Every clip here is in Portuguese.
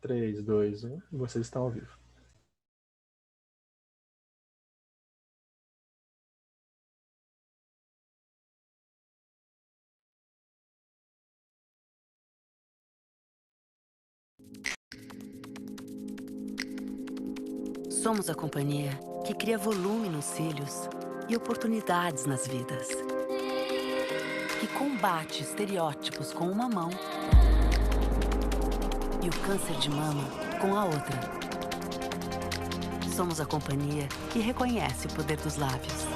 3, 2, 1. Vocês estão ao vivo. Somos a companhia que cria volume nos cílios e oportunidades nas vidas. Que combate estereótipos com uma mão e o câncer de mama com a outra. Somos a companhia que reconhece o poder dos lábios.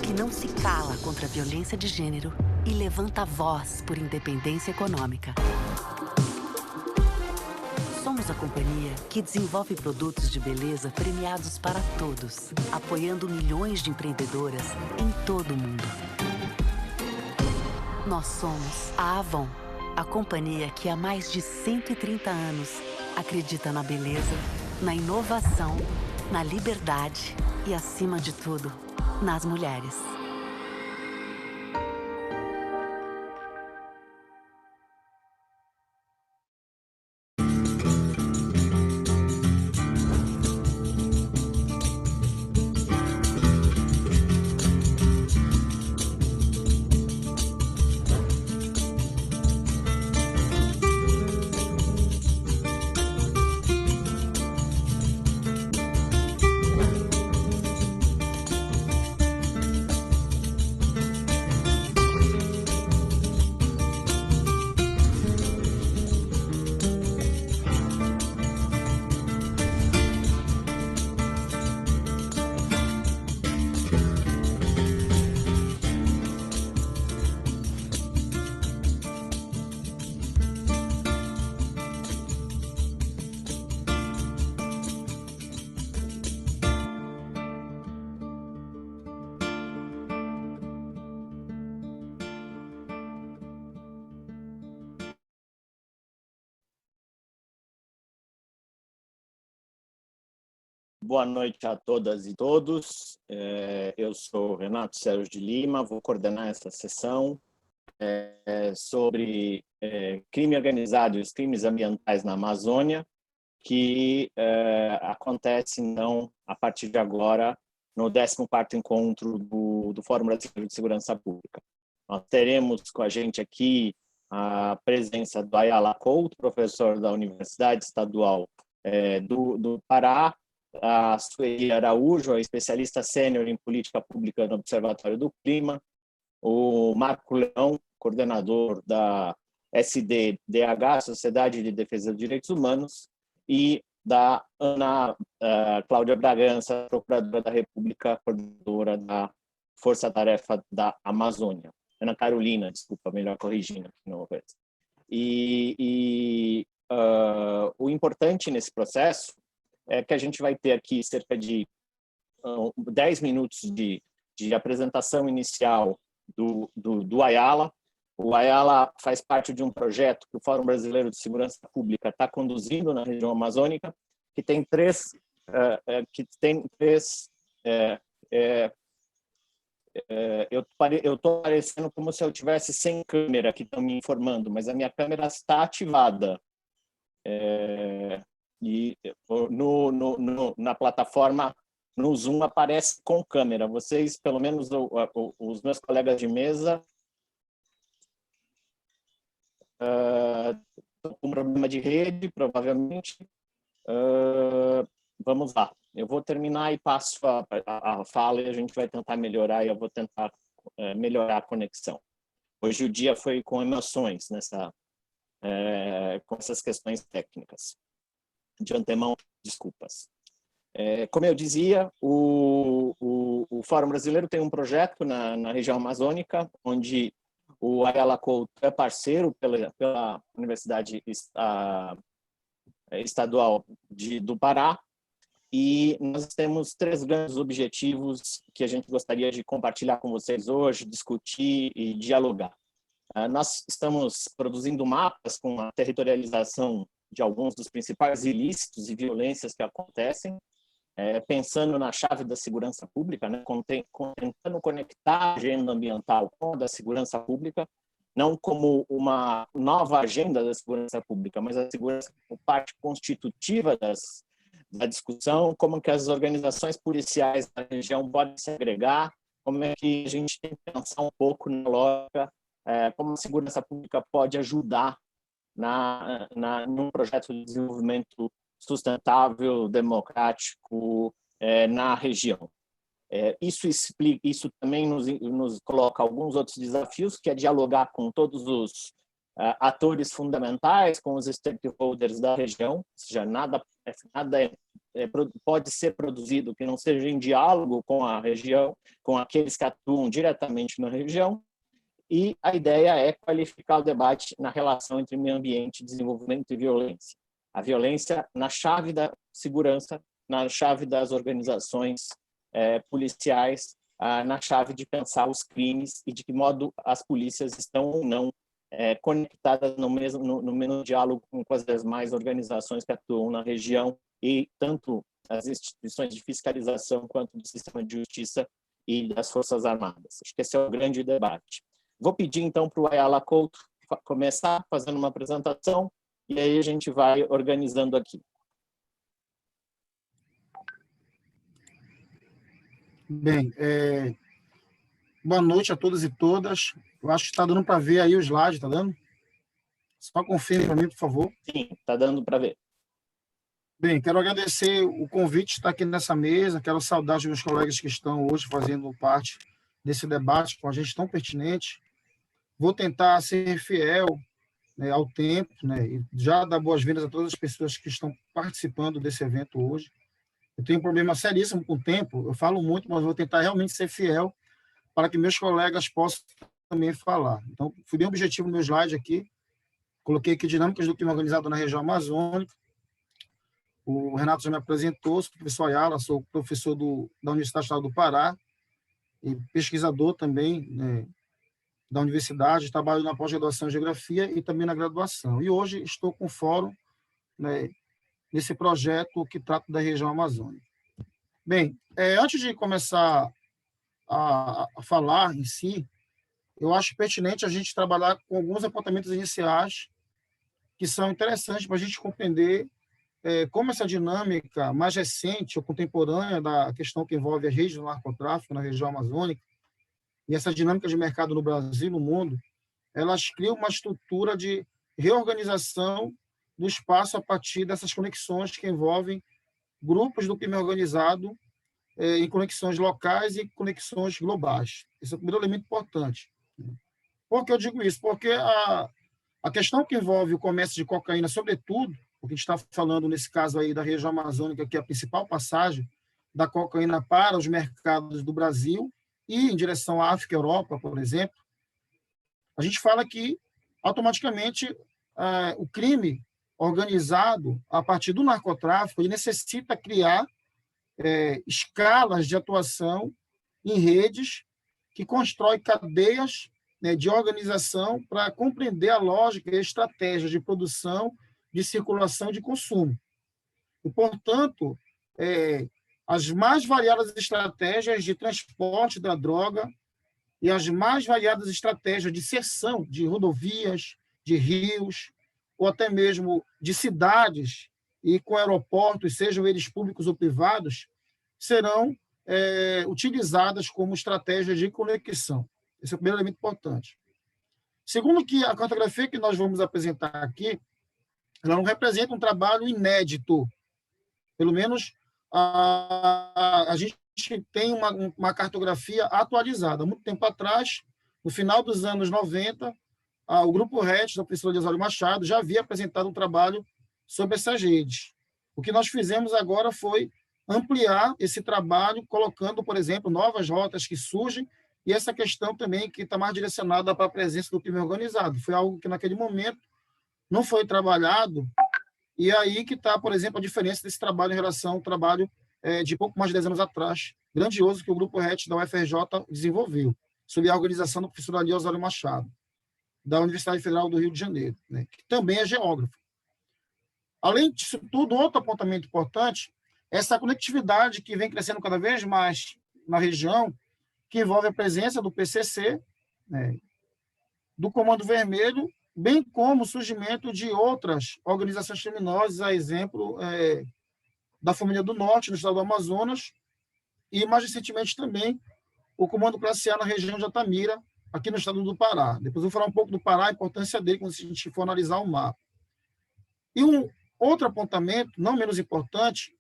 Que não se cala contra a violência de gênero e levanta a voz por independência econômica. Somos a companhia que desenvolve produtos de beleza premiados para todos, apoiando milhões de empreendedoras em todo o mundo. Nós somos a Avon, a companhia que há mais de 130 anos acredita na beleza, na inovação, na liberdade e, acima de tudo, nas mulheres. Boa noite a todas e todos. Eu sou Renato Sérgio de Lima, vou coordenar essa sessão sobre crime organizado e os crimes ambientais na Amazônia, que acontece, então, a partir de agora, no 14º encontro do Fórum Brasileiro de Segurança Pública. Nós teremos com a gente aqui a presença do Ayala Couto, professor da Universidade Estadual do Pará, a Sueli Araújo, a especialista sênior em política pública no Observatório do Clima, o Marco Leão, coordenador da SDDH, Sociedade de Defesa dos Direitos Humanos, e da Ana Cláudia Bragança, procuradora da República, coordenadora da Força Tarefa da Amazônia. Ana Carolina, desculpa, melhor corrigindo. O importante nesse processo é que a gente vai ter aqui cerca de 10 minutos de apresentação inicial do Ayala. O Ayala faz parte de um projeto que o Fórum Brasileiro de Segurança Pública está conduzindo na região amazônica, que tem três eu estou parecendo como se eu tivesse sem câmera, que estão me informando, mas a minha câmera está ativada. E na plataforma, no Zoom, aparece com câmera. Vocês, pelo menos os meus colegas de mesa, estão com um problema de rede, provavelmente. Vamos lá. Eu vou terminar e passo a fala e a gente vai tentar melhorar, e eu vou tentar melhorar a conexão. Hoje o dia foi com emoções com essas questões técnicas. De antemão, desculpas. Como eu dizia, o Fórum Brasileiro tem um projeto na região amazônica, onde o Ayala Couto é parceiro pela Universidade Estadual do Pará, e nós temos 3 grandes objetivos que a gente gostaria de compartilhar com vocês hoje, discutir e dialogar. Nós estamos produzindo mapas com a territorialização de alguns dos principais ilícitos e violências que acontecem, pensando na chave da segurança pública, né, tentando conectar a agenda ambiental com a da segurança pública, não como uma nova agenda da segurança pública, mas a segurança como parte constitutiva da discussão, como que as organizações policiais da região podem se agregar, como é que a gente tem que pensar um pouco na lógica, como a segurança pública pode ajudar num projeto de desenvolvimento sustentável, democrático na região. Isso também nos coloca alguns outros desafios, que é dialogar com todos os atores fundamentais, com os stakeholders da região, ou seja, nada pode ser produzido que não seja em diálogo com a região, com aqueles que atuam diretamente na região, e a ideia é qualificar o debate na relação entre meio ambiente, desenvolvimento e violência. A violência na chave da segurança, na chave das organizações policiais, na chave de pensar os crimes e de que modo as polícias estão ou não conectadas no mesmo diálogo com as demais organizações que atuam na região, e tanto as instituições de fiscalização quanto do sistema de justiça e das Forças Armadas. Acho que esse é o grande debate. Vou pedir então para o Ayala Couto começar fazendo uma apresentação e aí a gente vai organizando aqui. Bem, boa noite a todos e todas. Eu acho que está dando para ver aí o slide, está dando? Só confirme para mim, por favor. Sim, está dando para ver. Bem, quero agradecer o convite de estar aqui nessa mesa, quero saudar os meus colegas que estão hoje fazendo parte desse debate com a gente tão pertinente. Vou tentar ser fiel, né, ao tempo, né, e já dar boas-vindas a todas as pessoas que estão participando desse evento hoje. Eu tenho um problema seríssimo com o tempo, eu falo muito, mas vou tentar realmente ser fiel para que meus colegas possam também falar. Então, fui bem objetivo no meu slide aqui, coloquei aqui dinâmicas do crime organizado na região amazônica. O Renato já me apresentou, sou o professor Ayala, sou professor da Universidade Estadual do Pará e pesquisador também, né, da universidade, trabalho na pós-graduação em Geografia e também na graduação. E hoje estou com o fórum, né, nesse projeto que trata da região amazônica. Bem, antes de começar a falar em si, eu acho pertinente a gente trabalhar com alguns apontamentos iniciais que são interessantes para a gente compreender como essa dinâmica mais recente ou contemporânea da questão que envolve as redes do narcotráfico na região amazônica e essa dinâmica de mercado no Brasil, no mundo, elas criam uma estrutura de reorganização do espaço a partir dessas conexões que envolvem grupos do crime organizado em conexões locais e conexões globais. Esse é o primeiro elemento importante. Por que eu digo isso? Porque a questão que envolve o comércio de cocaína, sobretudo, porque a gente está falando, nesse caso aí, da região amazônica, que é a principal passagem da cocaína para os mercados do Brasil e em direção à África e Europa, por exemplo, a gente fala que, automaticamente, o crime organizado, a partir do narcotráfico, ele necessita criar escalas de atuação em redes que constroem cadeias, né, de organização para compreender a lógica e a estratégia de produção, de circulação e de consumo. E, portanto, as mais variadas estratégias de transporte da droga e as mais variadas estratégias de cessão de rodovias, de rios, ou até mesmo de cidades e com aeroportos, sejam eles públicos ou privados, serão utilizadas como estratégias de conexão. Esse é o primeiro elemento importante. Segundo, que a cartografia que nós vamos apresentar aqui, ela não representa um trabalho inédito. Pelo menos a gente tem uma cartografia atualizada. Há muito tempo atrás, no final dos anos 90, o Grupo RET, da professora Osório Machado, já havia apresentado um trabalho sobre essas redes. O que nós fizemos agora foi ampliar esse trabalho, colocando, por exemplo, novas rotas que surgem, e essa questão também que está mais direcionada para a presença do crime organizado. Foi algo que, naquele momento, não foi trabalhado, e aí que está, por exemplo, a diferença desse trabalho em relação ao trabalho de pouco mais de 10 anos atrás, grandioso, que o Grupo RET da UFRJ desenvolveu, sob a organização do professor Ali Osório Machado, da Universidade Federal do Rio de Janeiro, né, que também é geógrafo. Além disso tudo, outro apontamento importante é essa conectividade que vem crescendo cada vez mais na região, que envolve a presença do PCC, né, do Comando Vermelho, bem como o surgimento de outras organizações criminosas, a exemplo da Família do Norte, no estado do Amazonas, e, mais recentemente, também o Comando Classe A na região de Altamira, aqui no estado do Pará. Depois eu vou falar um pouco do Pará, a importância dele quando a gente for analisar o mapa. E um outro apontamento, não menos importante,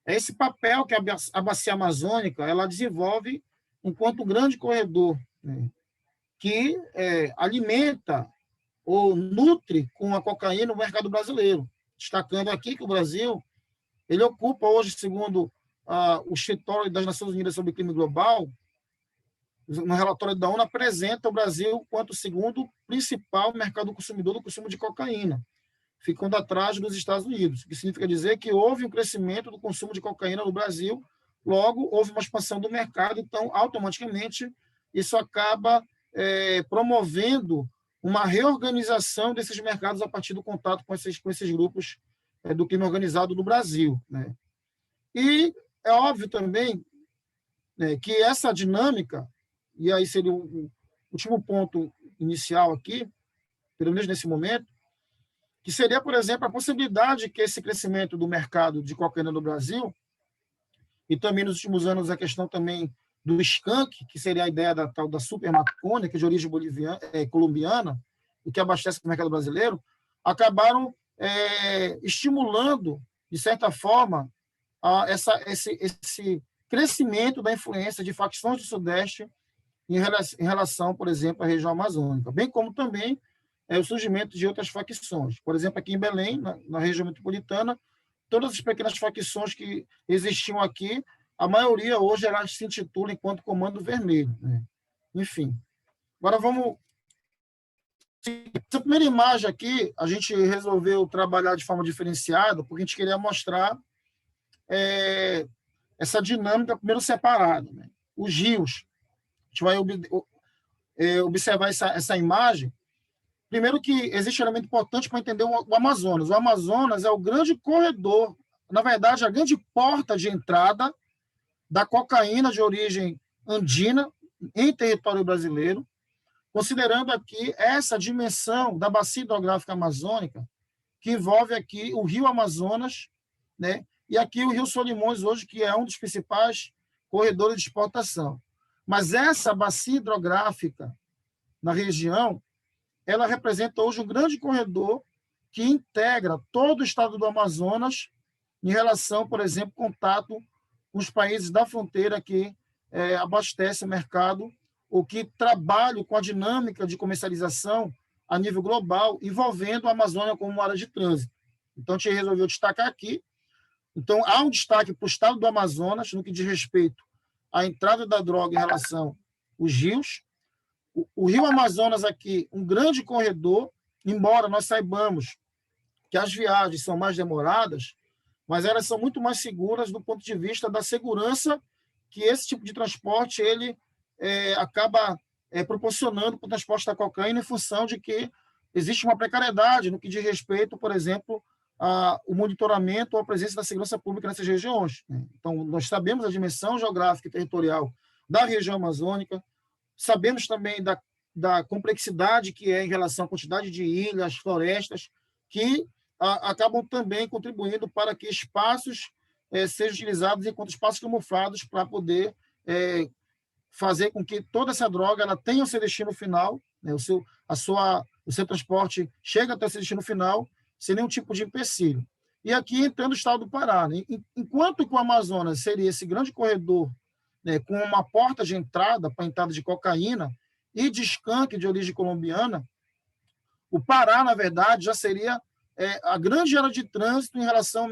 é esse papel que a Bacia Amazônica ela desenvolve enquanto um grande corredor, né, que alimenta ou nutre com a cocaína o mercado brasileiro. Destacando aqui que o Brasil ele ocupa hoje, segundo o escritório das Nações Unidas sobre o Crime Global, no relatório da ONU, apresenta o Brasil quanto o segundo principal mercado consumidor do consumo de cocaína, ficando atrás dos Estados Unidos, o que significa dizer que houve um crescimento do consumo de cocaína no Brasil, logo houve uma expansão do mercado, então, automaticamente, isso acaba promovendo uma reorganização desses mercados a partir do contato com esses grupos do crime organizado no Brasil, né? E é óbvio também, né, que essa dinâmica, e aí seria o último ponto inicial aqui, pelo menos nesse momento, que seria, por exemplo, a possibilidade que esse crescimento do mercado de cocaína no Brasil, e também nos últimos anos a questão também do skunk, que seria a ideia da tal da super maconha, que é de origem colombiana, e que abastece o mercado brasileiro, acabaram estimulando, de certa forma, esse crescimento da influência de facções do Sudeste em relação, por exemplo, à região amazônica, bem como também o surgimento de outras facções. Por exemplo, aqui em Belém, na região metropolitana, todas as pequenas facções que existiam aqui, a maioria hoje elas se intitulam enquanto Comando Vermelho, né? Enfim. Agora vamos... Essa primeira imagem aqui, a gente resolveu trabalhar de forma diferenciada, porque a gente queria mostrar essa dinâmica, primeiro separada, né? Os rios. A gente vai observar essa imagem. Primeiro que existe um elemento importante para entender o Amazonas. O Amazonas é o grande corredor, na verdade, a grande porta de entrada da cocaína de origem andina em território brasileiro, considerando aqui essa dimensão da bacia hidrográfica amazônica, que envolve aqui o rio Amazonas, né? E aqui o rio Solimões hoje, que é um dos principais corredores de exportação. Mas essa bacia hidrográfica na região, ela representa hoje um grande corredor que integra todo o estado do Amazonas em relação, por exemplo, contato com os países da fronteira que abastecem o mercado ou que trabalham com a dinâmica de comercialização a nível global, envolvendo a Amazônia como uma área de trânsito. Então, a gente resolveu destacar aqui. Então, há um destaque para o estado do Amazonas no que diz respeito à entrada da droga em relação aos rios. O rio Amazonas aqui, um grande corredor, embora nós saibamos que as viagens são mais demoradas, mas elas são muito mais seguras do ponto de vista da segurança que esse tipo de transporte ele acaba proporcionando para o transporte da cocaína em função de que existe uma precariedade no que diz respeito, por exemplo, o monitoramento ou a presença da segurança pública nessas regiões, né? Então, nós sabemos a dimensão geográfica e territorial da região amazônica, sabemos também da complexidade que é em relação à quantidade de ilhas, florestas, que acabam também contribuindo para que espaços sejam utilizados enquanto espaços camuflados para poder fazer com que toda essa droga ela tenha o seu destino final, né? o seu transporte chega até o seu destino final sem nenhum tipo de empecilho. E aqui entrando o estado do Pará, né? Enquanto que o Amazonas seria esse grande corredor, né, com uma porta de entrada para entrada de cocaína e de skunk de origem colombiana, o Pará, na verdade, já seria a grande área de trânsito em relação ao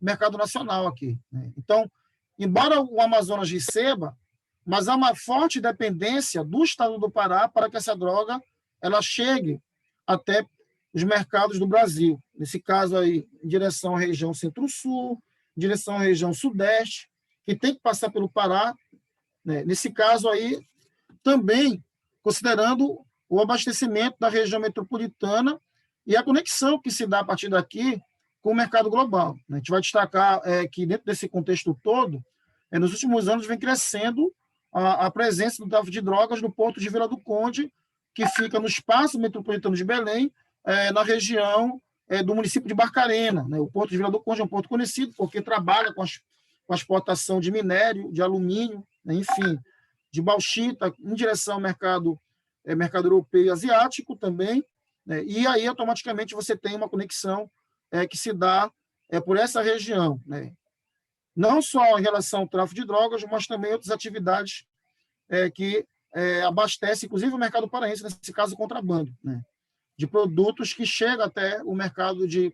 mercado nacional aqui, né? Então, embora o Amazonas receba, mas há uma forte dependência do estado do Pará para que essa droga ela chegue até os mercados do Brasil. Nesse caso aí, em direção à região Centro-Sul, em direção à região Sudeste, que tem que passar pelo Pará, né? Nesse caso aí, também considerando o abastecimento da região metropolitana e a conexão que se dá a partir daqui com o mercado global, né? A gente vai destacar que dentro desse contexto todo, nos últimos anos vem crescendo a presença do tráfico de drogas no porto de Vila do Conde, que fica no espaço metropolitano de Belém, na região do município de Barcarena, né? O Porto de Vila do Conde é um porto conhecido porque trabalha com a exportação de minério, de alumínio, né? Enfim, de bauxita, em direção ao mercado europeu e asiático também, né? E aí, automaticamente, você tem uma conexão que se dá por essa região, né? Não só em relação ao tráfico de drogas, mas também outras atividades que abastecem, inclusive, o mercado paraense, nesse caso, o contrabando, né? De produtos que chegam até o mercado de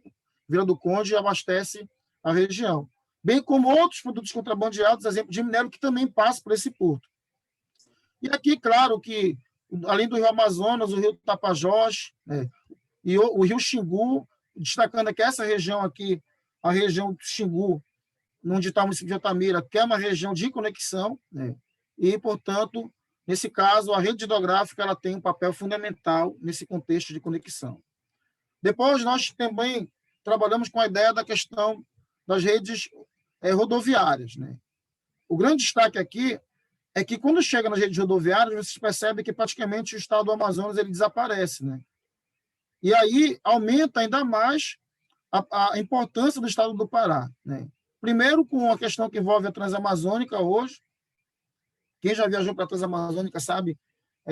Vila do Conde e abastece a região. Bem como outros produtos contrabandeados, exemplo de minério, que também passam por esse porto. E aqui, claro, que além do Rio Amazonas, o Rio Tapajós, né, e o Rio Xingu, destacando aqui essa região aqui, a região do Xingu, onde está o município de Altamira, que é uma região de conexão, né, e, portanto, nesse caso, a rede hidrográfica ela tem um papel fundamental nesse contexto de conexão. Depois, nós também trabalhamos com a ideia da questão das redes rodoviárias, né? O grande destaque aqui é que, quando chega nas redes rodoviárias, vocês percebem que praticamente o estado do Amazonas ele desaparece, né? E aí aumenta ainda mais a importância do estado do Pará, né? Primeiro, com a questão que envolve a Transamazônica hoje. Quem já viajou para a Transamazônica sabe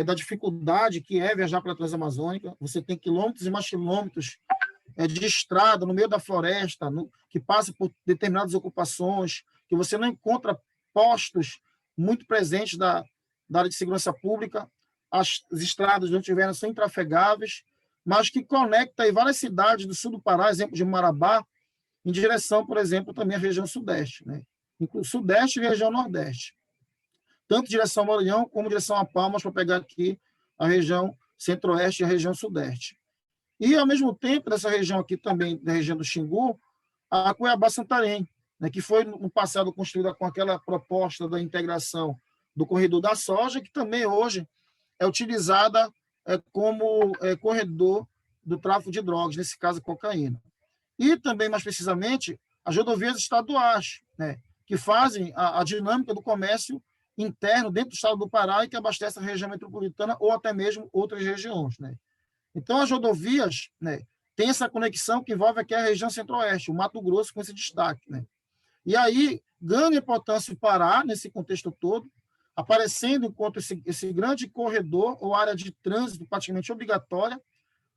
da dificuldade que é viajar para a Transamazônica. Você tem quilômetros e mais quilômetros de estrada no meio da floresta, que passa por determinadas ocupações, que você não encontra postos muito presentes da área de segurança pública. As estradas onde tiveram são intrafegáveis, mas que conecta aí várias cidades do sul do Pará, exemplo de Marabá, em direção, por exemplo, também à região sudeste, né? Inclusive sudeste e região nordeste. Tanto direção ao Maranhão como direção a Palmas, para pegar aqui a região centro-oeste e a região sudeste. E, ao mesmo tempo, dessa região aqui também, da região do Xingu, a Cuiabá-Santarém, né, que foi no passado construída com aquela proposta da integração do corredor da soja, que também hoje é utilizada como corredor do tráfico de drogas, nesse caso, cocaína. E também, mais precisamente, as rodovias estaduais, né, que fazem a dinâmica do comércio interno dentro do estado do Pará e que abastece a região metropolitana ou até mesmo outras regiões, né? Então, as rodovias, né, têm essa conexão que envolve aqui a região centro-oeste, o Mato Grosso com esse destaque, né? E aí ganha importância o Pará nesse contexto todo, aparecendo enquanto esse grande corredor ou área de trânsito praticamente obrigatória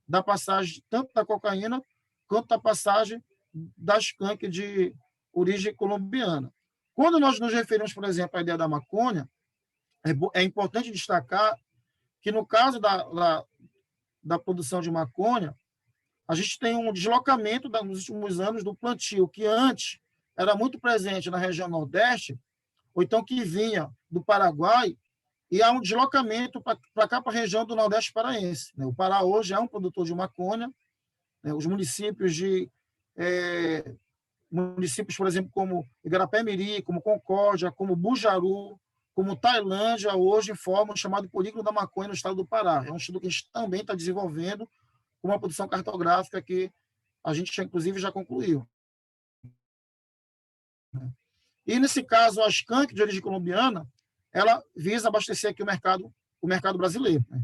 da passagem tanto da cocaína quanto da passagem da skunk de origem colombiana. Quando nós nos referimos, por exemplo, à ideia da maconha, é importante destacar que, no caso da produção de maconha, a gente tem um deslocamento nos últimos anos do plantio, que antes era muito presente na região Nordeste, ou então que vinha do Paraguai, e há um deslocamento para cá, para a região do Nordeste paraense, né? O Pará hoje é um produtor de maconha, né? Os municípios por exemplo, como Igarapé-Miri, como Concórdia, como Bujaru, como Tailândia, hoje formam o chamado Polígono da Maconha no estado do Pará. É um estudo que a gente também está desenvolvendo com uma produção cartográfica que a gente, inclusive, já concluiu. E, nesse caso, a skunk de origem colombiana, ela visa abastecer aqui o mercado brasileiro, né?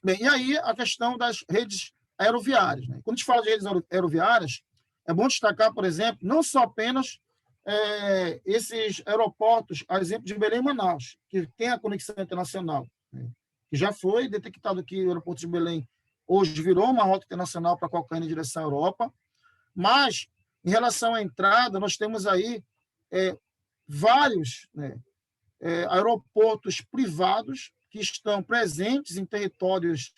Bem, e aí a questão das redes aeroviárias, né? Quando a gente fala de redes aeroviárias, é bom destacar, por exemplo, não só apenas esses aeroportos, a exemplo de Belém e Manaus, que tem a conexão internacional, né? Que já foi detectado que o aeroporto de Belém hoje virou uma rota internacional para cocaína em direção à Europa, mas, em relação à entrada, nós temos aí vários, né, aeroportos privados que estão presentes em territórios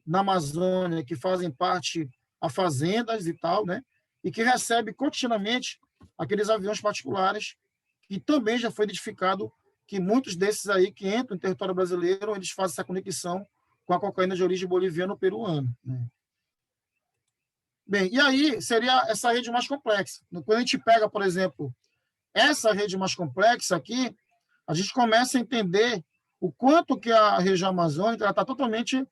na Amazônia, que fazem parte a fazendas e tal, né? E que recebe continuamente aqueles aviões particulares, que também já foi identificado que muitos desses aí que entram em território brasileiro, eles fazem essa conexão com a cocaína de origem boliviana ou peruana, né? Bem, e aí seria essa rede mais complexa. Quando a gente pega, por exemplo, essa rede mais complexa aqui, a gente começa a entender o quanto que a região amazônica está totalmente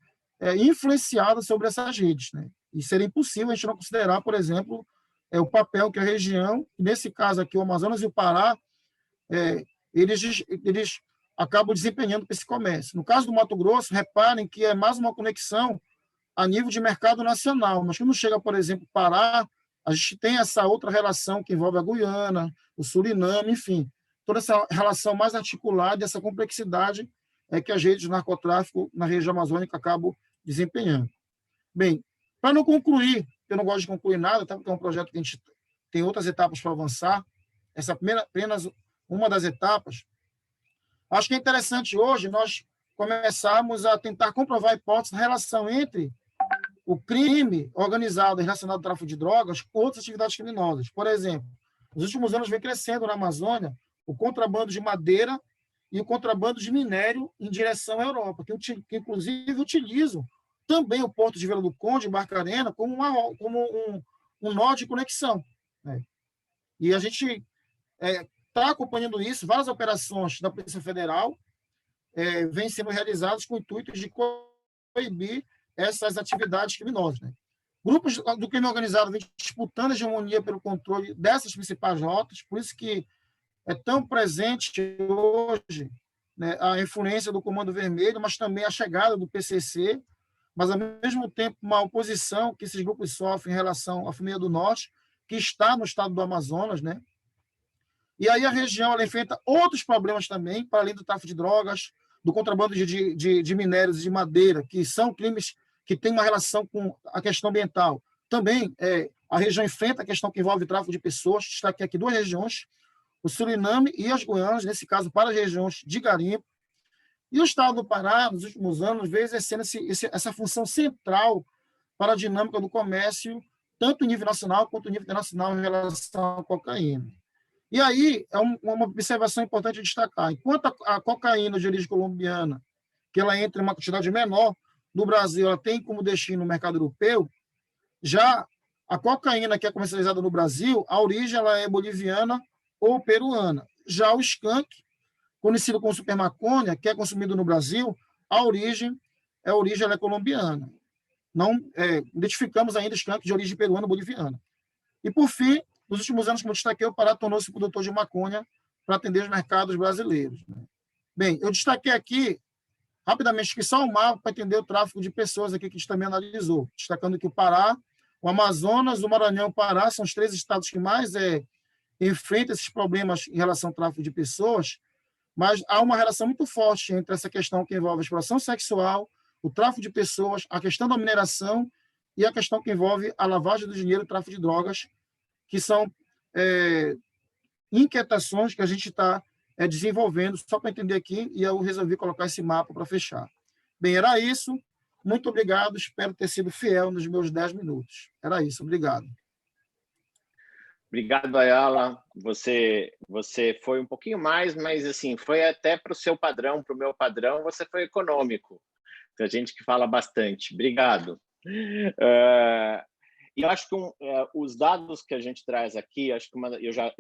influenciada sobre essas redes, né? E seria impossível a gente não considerar, por exemplo, o papel que a região, nesse caso aqui, o Amazonas e o Pará, eles acabam desempenhando para esse comércio. No caso do Mato Grosso, reparem que é mais uma conexão a nível de mercado nacional, mas quando chega, por exemplo, Pará, a gente tem essa outra relação que envolve a Guiana, o Suriname, enfim, toda essa relação mais articulada, essa complexidade que as redes de narcotráfico na região amazônica acabam desempenhando. Bem, para não concluir, eu não gosto de concluir nada, tá? Porque é um projeto que a gente tem outras etapas para avançar, essa primeira, apenas uma das etapas. Acho que é interessante hoje nós começarmos a tentar comprovar a hipótese da relação entre o crime organizado relacionado ao tráfico de drogas com outras atividades criminosas. Por exemplo, nos últimos anos vem crescendo na Amazônia o contrabando de madeira e o contrabando de minério em direção à Europa, que inclusive utilizam também o porto de Vila do Conde, em Barcarena, como um nó de conexão, né? E a gente está acompanhando isso, várias operações da Polícia Federal vêm sendo realizadas com o intuito de coibir essas atividades criminosas, né? Grupos do crime organizado vêm disputando a hegemonia pelo controle dessas principais rotas, por isso que é tão presente hoje, né, a influência do Comando Vermelho, mas também a chegada do PCC, mas, ao mesmo tempo, uma oposição que esses grupos sofrem em relação à família do Norte, que está no estado do Amazonas, né? E aí a região ela enfrenta outros problemas também, para além do tráfico de drogas, do contrabando de minérios e de madeira, que são crimes que têm uma relação com a questão ambiental. Também a região enfrenta a questão que envolve tráfico de pessoas. Destaquei aqui duas regiões, o Suriname e as Guianas, nesse caso, para as regiões de garimpo. E o estado do Pará, nos últimos anos, vem exercendo essa função central para a dinâmica do comércio, tanto em nível nacional quanto em nível internacional, em relação à cocaína. E aí, é uma observação importante a destacar. Enquanto a cocaína de origem colombiana, que ela entra em uma quantidade menor, no Brasil, ela tem como destino o mercado europeu, já a cocaína que é comercializada no Brasil, a origem ela é boliviana ou peruana. Já o skunk, conhecido como supermacônia, que é consumido no Brasil, a origem ela é colombiana. Não identificamos ainda skunk de origem peruana ou boliviana. E, por fim, nos últimos anos, como destaquei, o Pará tornou-se produtor de maconha para atender os mercados brasileiros, né? Bem, eu destaquei aqui, rapidamente, que só o mapa para entender o tráfico de pessoas aqui que a gente também analisou, destacando que o Pará, o Amazonas, o Maranhão e o Pará são os três estados que mais enfrentam esses problemas em relação ao tráfico de pessoas, mas há uma relação muito forte entre essa questão que envolve a exploração sexual, o tráfico de pessoas, a questão da mineração e a questão que envolve a lavagem do dinheiro e o tráfico de drogas, que são inquietações que a gente está desenvolvendo, só para entender aqui, e eu resolvi colocar esse mapa para fechar. Bem, era isso. Muito obrigado. Espero ter sido fiel nos meus 10 minutos. Era isso. Obrigado. Obrigado, Ayala. Você foi um pouquinho mais, mas assim, foi até para o seu padrão, para o meu padrão, você foi econômico. Tem gente que fala bastante. Obrigado. E eu acho que os dados que a gente traz aqui, acho que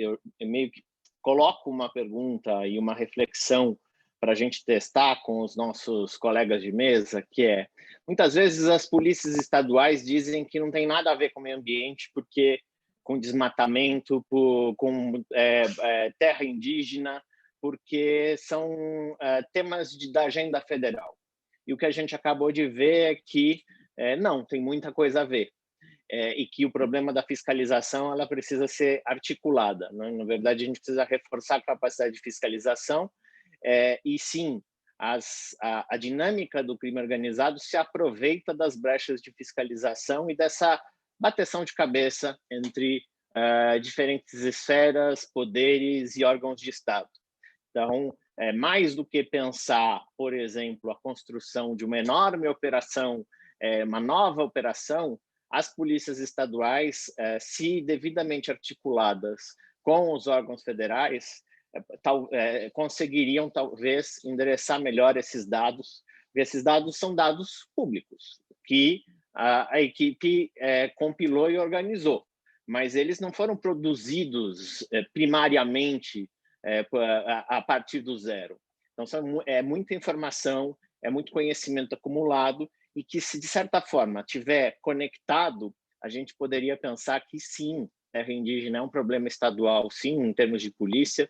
eu meio que coloco uma pergunta e uma reflexão para a gente testar com os nossos colegas de mesa, que é, muitas vezes as polícias estaduais dizem que não tem nada a ver com o meio ambiente, porque com desmatamento, com terra indígena, porque são temas da agenda federal. E o que a gente acabou de ver é que não, tem muita coisa a ver. E que o problema da fiscalização ela precisa ser articulada, né? Na verdade, a gente precisa reforçar a capacidade de fiscalização e, sim, a dinâmica do crime organizado se aproveita das brechas de fiscalização e dessa bateção de cabeça entre diferentes esferas, poderes e órgãos de Estado. Então, mais do que pensar, por exemplo, a construção de uma enorme operação, uma nova operação, as polícias estaduais, se devidamente articuladas com os órgãos federais, conseguiriam, talvez, endereçar melhor esses dados, porque esses dados são dados públicos, que a equipe compilou e organizou, mas eles não foram produzidos primariamente a partir do zero. Então, é muita informação, é muito conhecimento acumulado, e que, se de certa forma tiver conectado, a gente poderia pensar que sim, terra indígena é um problema estadual, sim, em termos de polícia,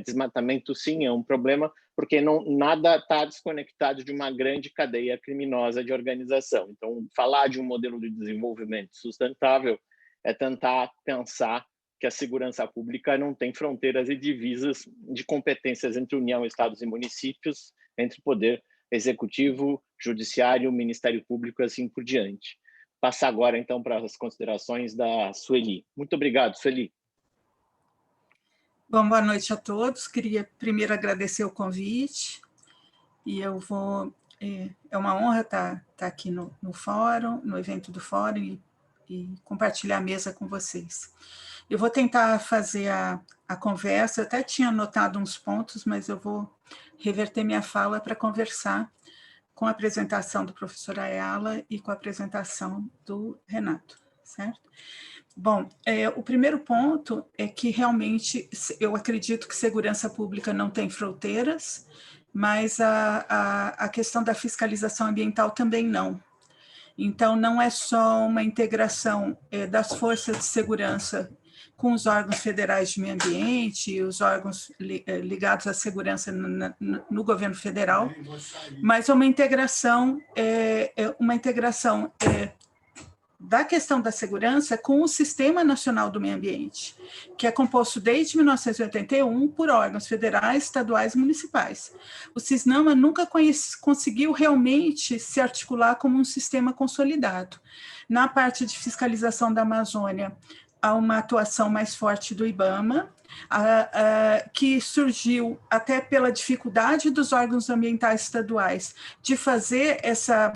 desmatamento, sim, é um problema, porque nada está desconectado de uma grande cadeia criminosa de organização. Então, falar de um modelo de desenvolvimento sustentável é tentar pensar que a segurança pública não tem fronteiras e divisas de competências entre União, Estados e municípios, entre poder executivo, judiciário, Ministério Público e assim por diante. Passar agora, então, para as considerações da Sueli. Muito obrigado, Sueli. Bom, boa noite a todos. Queria primeiro agradecer o convite e eu vou... É uma honra estar aqui no fórum, no evento do fórum e compartilhar a mesa com vocês. Eu vou tentar fazer a conversa, eu até tinha anotado uns pontos, mas eu vou reverter minha fala para conversar com a apresentação do professor Ayala e com a apresentação do Renato, certo? Bom, o primeiro ponto é que realmente eu acredito que segurança pública não tem fronteiras, mas a questão da fiscalização ambiental também não. Então, não é só uma integração das forças de segurança com os órgãos federais de meio ambiente e os órgãos ligados à segurança no governo federal, mas uma integração da questão da segurança com o Sistema Nacional do Meio Ambiente, que é composto desde 1981 por órgãos federais, estaduais e municipais. O CISNAMA nunca conseguiu realmente se articular como um sistema consolidado. Na parte de fiscalização da Amazônia, há uma atuação mais forte do IBAMA, que surgiu até pela dificuldade dos órgãos ambientais estaduais de fazer essa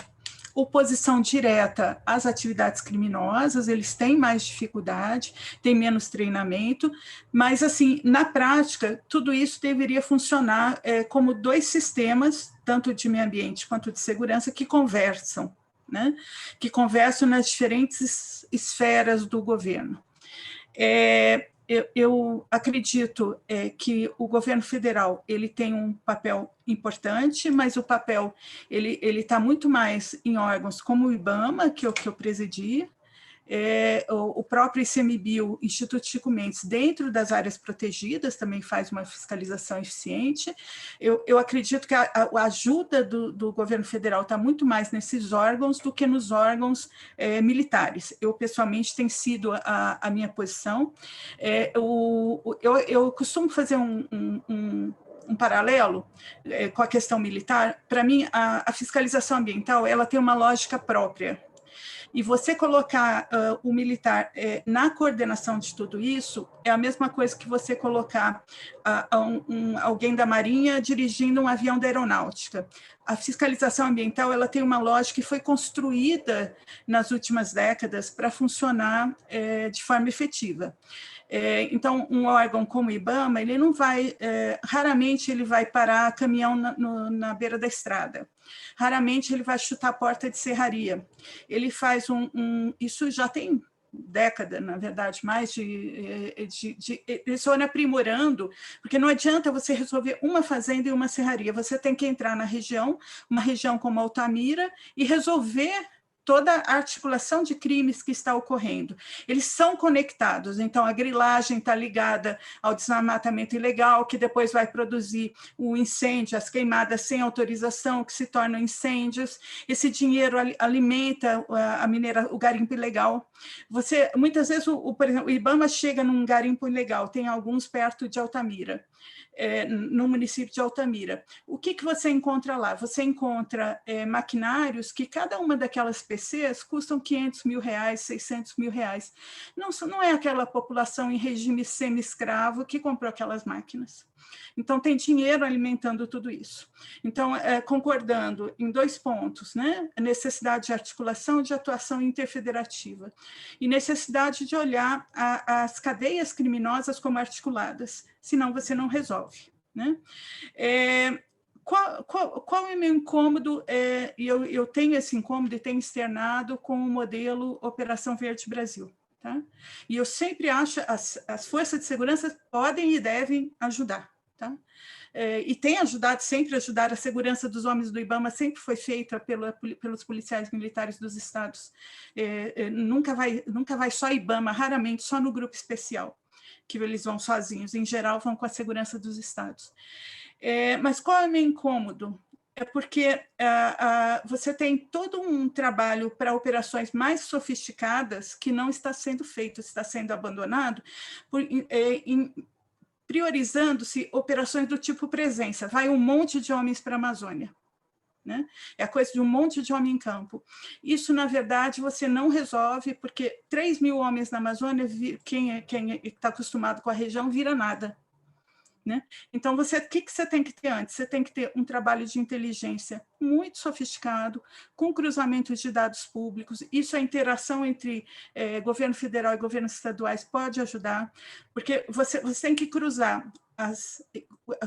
oposição direta às atividades criminosas, eles têm mais dificuldade, têm menos treinamento, mas, assim, na prática, tudo isso deveria funcionar como dois sistemas, tanto de meio ambiente quanto de segurança, que conversam, né? Que conversam nas diferentes esferas do governo. Eu acredito que o governo federal ele tem um papel importante, mas o papel ele está muito mais em órgãos como o IBAMA, que eu presidi, o próprio ICMBio, Instituto Chico Mendes, dentro das áreas protegidas, também faz uma fiscalização eficiente. Eu acredito que a ajuda do governo federal está muito mais nesses órgãos do que nos órgãos militares. Eu, pessoalmente, tem sido a minha posição. Eu costumo fazer um paralelo com a questão militar. Para mim, a fiscalização ambiental ela tem uma lógica própria. E você colocar o militar na coordenação de tudo isso é a mesma coisa que você colocar alguém da Marinha dirigindo um avião da aeronáutica. A fiscalização ambiental ela tem uma lógica que foi construída nas últimas décadas para funcionar de forma efetiva. Então, um órgão como o IBAMA, ele não vai, raramente ele vai parar caminhão na beira da estrada. Raramente ele vai chutar a porta de serraria. Ele faz isso já tem década, na verdade, mais eles foram aprimorando, porque não adianta você resolver uma fazenda e uma serraria, você tem que entrar na região, uma região como Altamira, e resolver toda a articulação de crimes que está ocorrendo. Eles são conectados, então a grilagem está ligada ao desmatamento ilegal, que depois vai produzir o incêndio, as queimadas sem autorização, que se tornam incêndios. Esse dinheiro alimenta o garimpo ilegal. Muitas vezes, por exemplo, o IBAMA chega num garimpo ilegal, tem alguns perto de Altamira, no município de Altamira. O que você encontra lá? Você encontra maquinários que cada uma daquelas PCs custam R$500 mil, R$600 mil. Não é aquela população em regime semi-escravo que comprou aquelas máquinas. Então, tem dinheiro alimentando tudo isso. Então, concordando em dois pontos, né? A necessidade de articulação e de atuação interfederativa. E necessidade de olhar as cadeias criminosas como articuladas, senão você não resolve, né? Qual é o meu incômodo? Eu tenho esse incômodo e tenho externado com o modelo Operação Verde Brasil. Tá? E eu sempre acho que as forças de segurança podem e devem ajudar. Tá? E tem ajudado, sempre ajudar a segurança dos homens do IBAMA, sempre foi feita pelos policiais militares dos estados. Nunca vai só IBAMA, raramente só no grupo especial, que eles vão sozinhos, em geral vão com a segurança dos estados. Mas qual é o meu incômodo? É porque você tem todo um trabalho para operações mais sofisticadas que não está sendo feito, está sendo abandonado, priorizando-se operações do tipo presença. Vai um monte de homens para a Amazônia. Né? É a coisa de um monte de homem em campo. Isso, na verdade, você não resolve, porque 3 mil homens na Amazônia, quem está acostumado com a região, vira nada. Né? Então, o que você tem que ter antes? Você tem que ter um trabalho de inteligência muito sofisticado, com cruzamento de dados públicos. Isso, a interação entre governo federal e governos estaduais pode ajudar, porque você tem que cruzar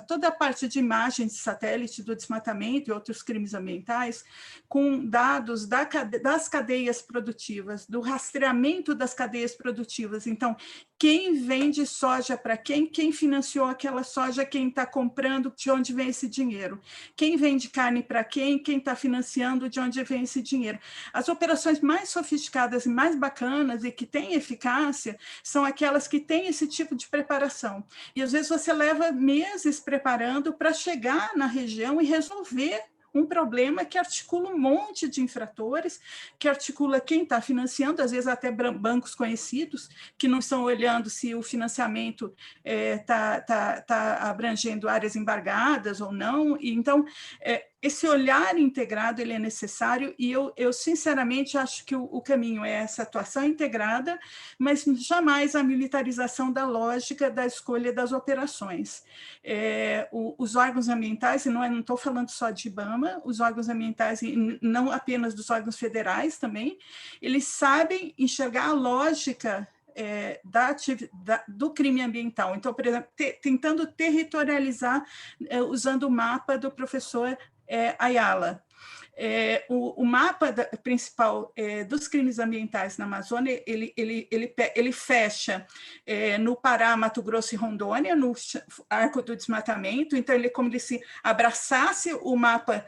toda a parte de imagens de satélite do desmatamento e outros crimes ambientais com dados das cadeias produtivas, do rastreamento das cadeias produtivas. Então, quem vende soja para quem financiou aquela soja, quem está comprando, de onde vem esse dinheiro, quem vende carne para quem está financiando, de onde vem esse dinheiro. As operações mais sofisticadas e mais bacanas e que têm eficácia são aquelas que têm esse tipo de preparação. E às vezes você leva meses preparando para chegar na região e resolver um problema que articula um monte de infratores, que articula quem está financiando, às vezes até bancos conhecidos, que não estão olhando se o financiamento está abrangendo áreas embargadas ou não. E, então, esse olhar integrado ele é necessário, e eu sinceramente acho que o caminho é essa atuação integrada, mas jamais a militarização da lógica da escolha das operações. Os órgãos ambientais, e não estou falando só de IBAMA, os órgãos ambientais, e não apenas dos órgãos federais também, eles sabem enxergar a lógica do crime ambiental. Então, por exemplo, tentando territorializar, usando o mapa do professor Ayala. O mapa principal dos crimes ambientais na Amazônia, ele fecha no Pará, Mato Grosso e Rondônia, no arco do desmatamento. Então, ele é como se abraçasse o mapa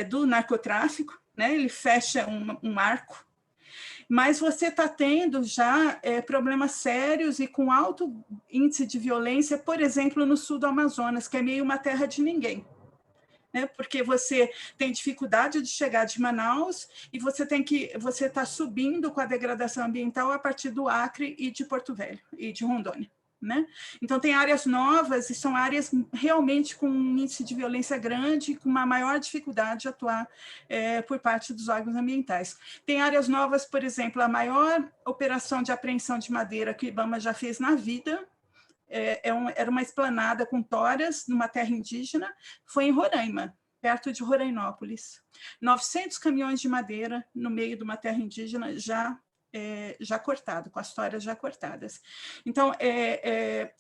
do narcotráfico, né? Ele fecha um arco. Mas você está tendo já problemas sérios e com alto índice de violência, por exemplo, no sul do Amazonas, que é meio uma terra de ninguém. Né? Porque você tem dificuldade de chegar de Manaus e você está subindo com a degradação ambiental a partir do Acre e de Porto Velho e de Rondônia. Né? Então, tem áreas novas e são áreas realmente com um índice de violência grande, com uma maior dificuldade de atuar por parte dos órgãos ambientais. Tem áreas novas, por exemplo, a maior operação de apreensão de madeira que o IBAMA já fez na vida, era uma esplanada com toras numa terra indígena, foi em Roraima, perto de Rorainópolis. 900 caminhões de madeira no meio de uma terra indígena já cortado, com as toras já cortadas. Então,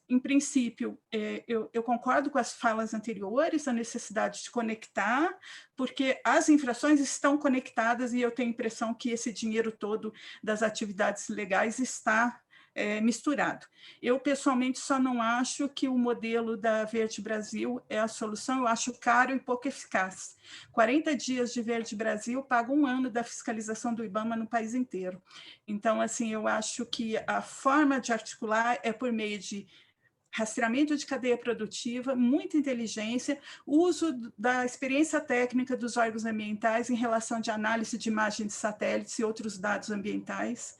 em princípio, eu concordo com as falas anteriores, a necessidade de conectar, porque as infrações estão conectadas e eu tenho a impressão que esse dinheiro todo das atividades legais está misturado. Eu, pessoalmente, só não acho que o modelo da Verde Brasil é a solução, eu acho caro e pouco eficaz. 40 dias de Verde Brasil paga 1 ano da fiscalização do IBAMA no país inteiro. Então, assim, eu acho que a forma de articular é por meio de rastreamento de cadeia produtiva, muita inteligência, uso da experiência técnica dos órgãos ambientais em relação de análise de imagens de satélites e outros dados ambientais.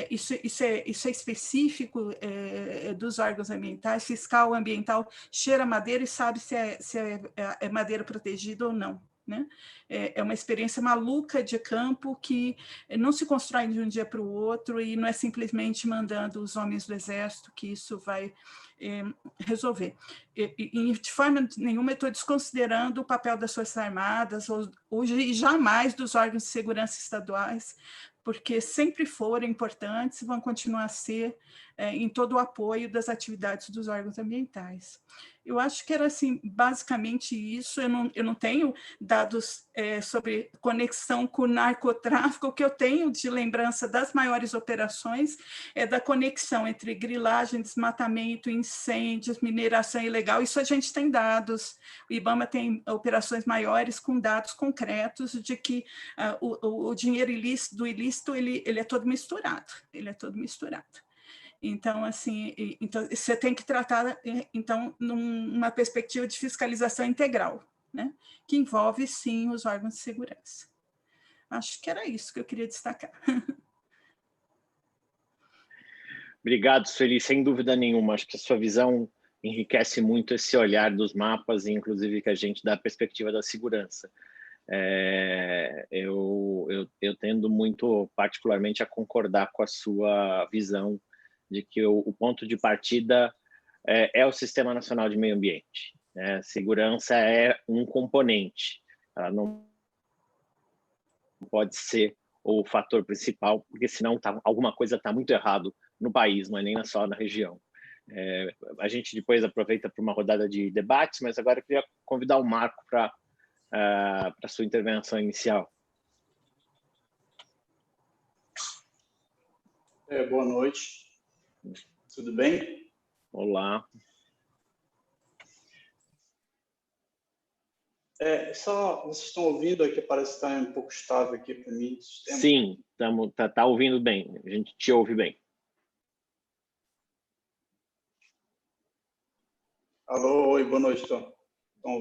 Isso é específico dos órgãos ambientais. Fiscal ambiental cheira madeira e sabe se é madeira protegida ou não. Né? É uma experiência maluca de campo que não se constrói de um dia para o outro e não é simplesmente mandando os homens do exército que isso vai resolver. E de forma nenhuma eu estou desconsiderando o papel das Forças Armadas e jamais dos órgãos de segurança estaduais, porque sempre foram importantes e vão continuar a ser em todo o apoio das atividades dos órgãos ambientais. Eu acho que era assim, basicamente isso. Eu não tenho dados sobre conexão com o narcotráfico. O que eu tenho de lembrança das maiores operações é da conexão entre grilagem, desmatamento, incêndios, mineração ilegal. Isso a gente tem dados. O IBAMA tem operações maiores com dados concretos de que o dinheiro ilícito, do ilícito, ele é todo misturado. Ele é todo misturado. Então, assim, então, você tem que tratar, então, numa perspectiva de fiscalização integral, né? Que envolve, sim, os órgãos de segurança. Acho que era isso que eu queria destacar. Obrigado, Sueli. Sem dúvida nenhuma, acho que a sua visão enriquece muito esse olhar dos mapas, e inclusive que a gente dá a perspectiva da segurança. Eu tendo muito, particularmente, a concordar com a sua visão de que o ponto de partida é o Sistema Nacional de Meio Ambiente. Né? Segurança é um componente, ela não pode ser o fator principal, porque senão alguma coisa está muito errado no país, não é nem só na região. A gente depois aproveita para uma rodada de debates, mas agora eu queria convidar o Marco para a sua intervenção inicial. Boa noite. Tudo bem? Olá. Só vocês estão ouvindo aqui, parece que está um pouco estável aqui para mim. Sim, tá ouvindo bem, a gente te ouve bem. Alô, oi, boa noite, Tom.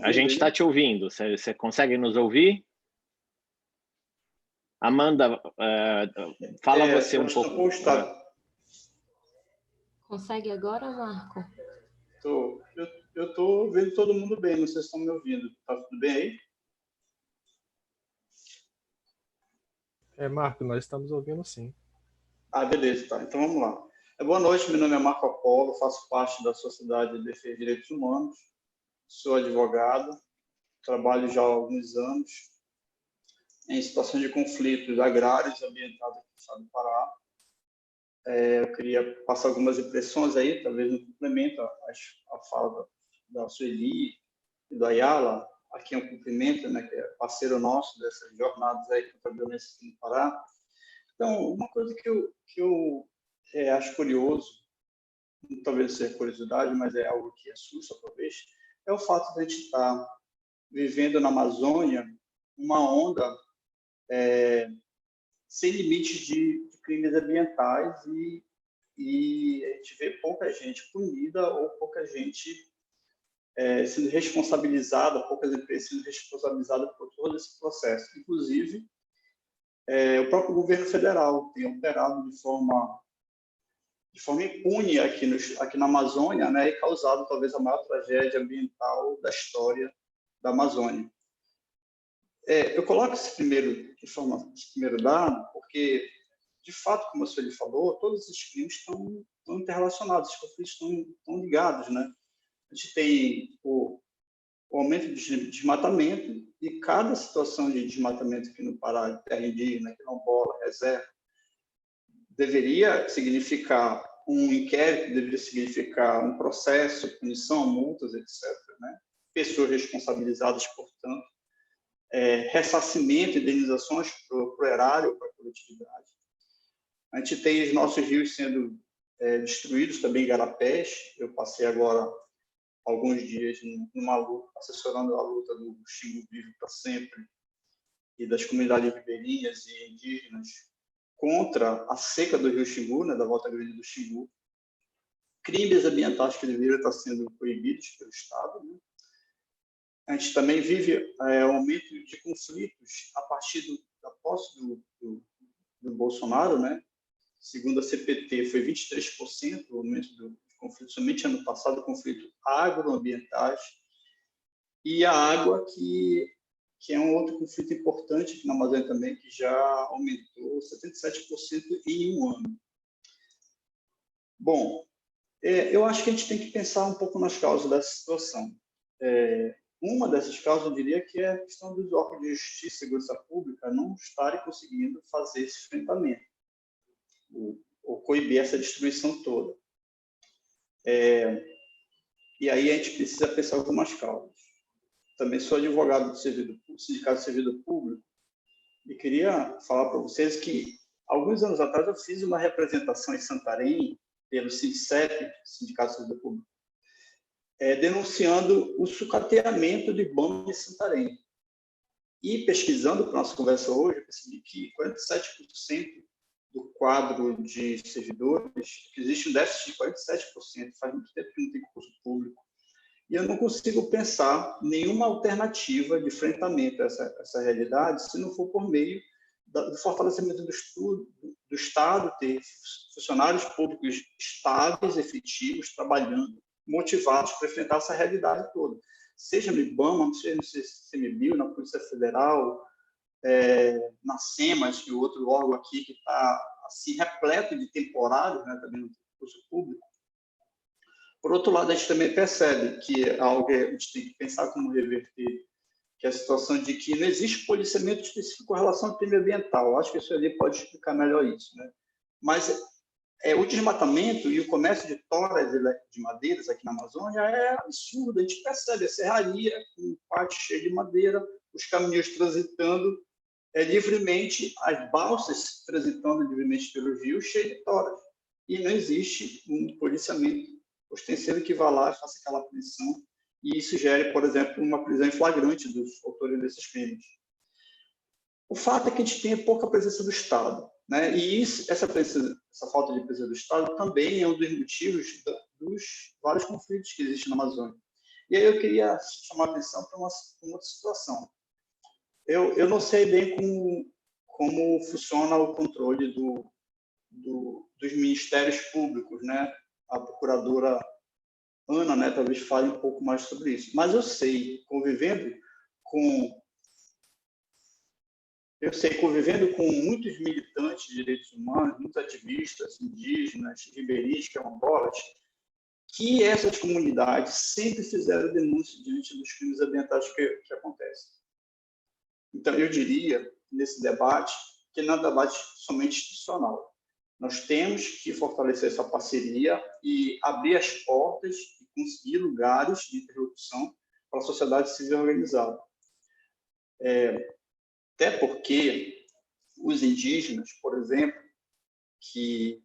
A gente está te ouvindo, você consegue nos ouvir? Amanda, fala você um pouco. Consegue agora, Marco? Eu estou vendo todo mundo bem, não sei se estão me ouvindo. Tá tudo bem aí? Marco, nós estamos ouvindo sim. Beleza, tá. Então vamos lá. Boa noite, meu nome é Marco Apolo, faço parte da Sociedade de Defesa de Direitos Humanos, sou advogado, trabalho já há alguns anos em situações de conflitos agrários e ambientais aqui no estado do Pará. Eu queria passar algumas impressões aí, talvez no complemento a fala da Sueli e do Ayala. Aqui é um cumprimento, né, que é parceiro nosso dessas jornadas aí contra a violência aqui no Pará. Então, uma coisa que eu acho curioso, talvez seja curiosidade, mas é algo que assusta talvez, é o fato de a gente estar vivendo na Amazônia uma onda sem limites de crimes ambientais e a gente vê pouca gente punida ou pouca gente sendo responsabilizada, poucas empresas sendo responsabilizadas por todo esse processo. Inclusive, o próprio governo federal tem operado de forma impune aqui na Amazônia, né, e causado talvez a maior tragédia ambiental da história da Amazônia. Eu coloco esse primeiro dado porque, de fato, como a Sueli falou, todos esses crimes estão interrelacionados, os conflitos estão ligados, né? A gente tem o aumento de desmatamento, e cada situação de desmatamento aqui no Pará, terra indígena, quilombola, reserva, deveria significar um inquérito, deveria significar um processo, punição, multas, etc. Né? Pessoas responsabilizadas, portanto, ressarcimento, indenizações para o erário, para a coletividade. A gente tem os nossos rios sendo destruídos, também igarapés. Eu passei agora alguns dias numa luta, assessorando a luta do Xingu Vivo para Sempre e das comunidades ribeirinhas e indígenas contra a seca do rio Xingu, né, da Volta Grande do Xingu, crimes ambientais que deveriam estar sendo proibidos pelo Estado. Né? A gente também vive um aumento de conflitos a partir da posse do Bolsonaro, né? Segundo a CPT, foi 23% o aumento do conflito, somente ano passado, conflito agroambientais, e a água, que é um outro conflito importante aqui na Amazônia também, que já aumentou 77% em um ano. Bom, eu acho que a gente tem que pensar um pouco nas causas dessa situação. Uma dessas causas, eu diria, que é a questão dos órgãos de justiça e segurança pública não estarem conseguindo fazer esse enfrentamento, ou coibir essa destruição toda. E aí a gente precisa pensar algumas causas. Também sou advogado do Sindicato de Servidor Público e queria falar para vocês que, alguns anos atrás, eu fiz uma representação em Santarém, pelo SINCEP, Sindicato de Servidor Público, denunciando o sucateamento de banco em Santarém. E pesquisando para a nossa conversa hoje, eu percebi que 47% quadro de servidores, que existe um déficit de 47%, faz muito tempo que não tem concurso público, e eu não consigo pensar nenhuma alternativa de enfrentamento a essa realidade se não for por meio do fortalecimento do Estado, ter funcionários públicos estáveis, efetivos, trabalhando, motivados para enfrentar essa realidade toda. Seja no IBAMA, seja no CMBio, na Polícia Federal, na SEMAS, que é outro órgão aqui que está assim, repleto de temporários, né, também no concurso público. Por outro lado, a gente também percebe que é algo que a gente tem que pensar como reverter, que é a situação de que não existe policiamento específico com relação ao crime ambiental. Acho que isso ali pode explicar melhor isso, né? Mas o desmatamento e o comércio de toras de madeiras aqui na Amazônia é absurdo. A gente percebe a serraria com parte cheia de madeira, os caminhões transitando livremente, as balsas transitando livremente pelo rio, cheio de toras. E não existe um policiamento ostensivo que vá lá e faça aquela prisão, e isso gere, por exemplo, uma prisão em flagrante dos autores desses crimes. O fato é que a gente tem pouca presença do Estado, né? E essa falta de presença do Estado também é um dos motivos dos vários conflitos que existem na Amazônia. E aí eu queria chamar a atenção para uma outra situação. Eu não sei bem como funciona o controle dos ministérios públicos, né? A procuradora Ana, né, talvez fale um pouco mais sobre isso. Mas eu sei, convivendo com muitos militantes de direitos humanos, muitos ativistas indígenas, ribeirinhos, quilombolas, que essas comunidades sempre fizeram denúncia diante dos crimes ambientais que acontecem. Então, eu diria, nesse debate, que não é um debate somente institucional. Nós temos que fortalecer essa parceria e abrir as portas e conseguir lugares de interlocução para a sociedade civil organizada. Até porque os indígenas, por exemplo, que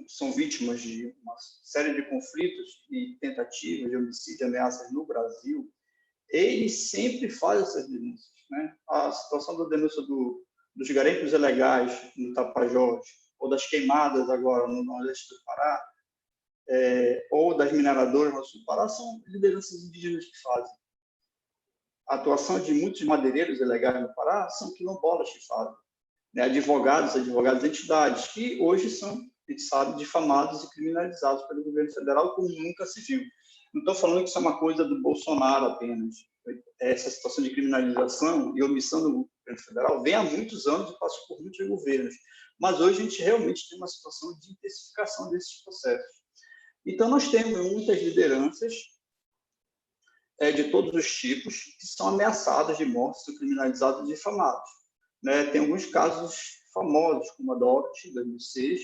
são vítimas de uma série de conflitos e tentativas de homicídio e ameaças no Brasil, eles sempre fazem essas denúncias, né? A situação da denúncia dos garimpos ilegais no Tapajós, ou das queimadas agora no Nordeste do Pará, ou das mineradoras no Sul do Pará, são lideranças indígenas que fazem. A atuação de muitos madeireiros ilegais no Pará são quilombolas que fazem, né? Advogados de entidades, que hoje são, a gente sabe, difamados e criminalizados pelo governo federal como nunca se viu. Não estou falando que isso é uma coisa do Bolsonaro apenas. Essa situação de criminalização e omissão do governo federal vem há muitos anos e passa por muitos governos. Mas hoje a gente realmente tem uma situação de intensificação desses processos. Então, nós temos muitas lideranças de todos os tipos que são ameaçadas de morte, são criminalizados e difamados, né? Tem alguns casos famosos, como a Dorothy, de 2006,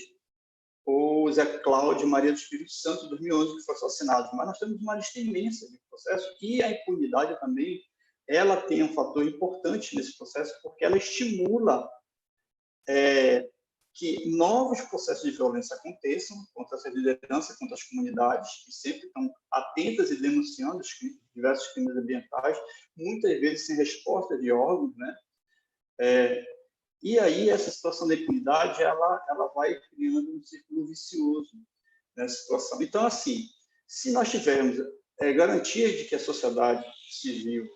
ou o Zé Cláudio Maria do Espírito Santo, de 2011, que foi assassinado. Mas nós temos uma lista imensa de processos e a impunidade também, ela tem um fator importante nesse processo, porque ela estimula que novos processos de violência aconteçam contra essa liderança, contra as comunidades, que sempre estão atentas e denunciando os diversos crimes ambientais, muitas vezes sem resposta de órgãos, né? E aí essa situação da impunidade, ela vai criando um círculo vicioso nessa situação. Então, assim, se nós tivermos garantias de que a sociedade civil,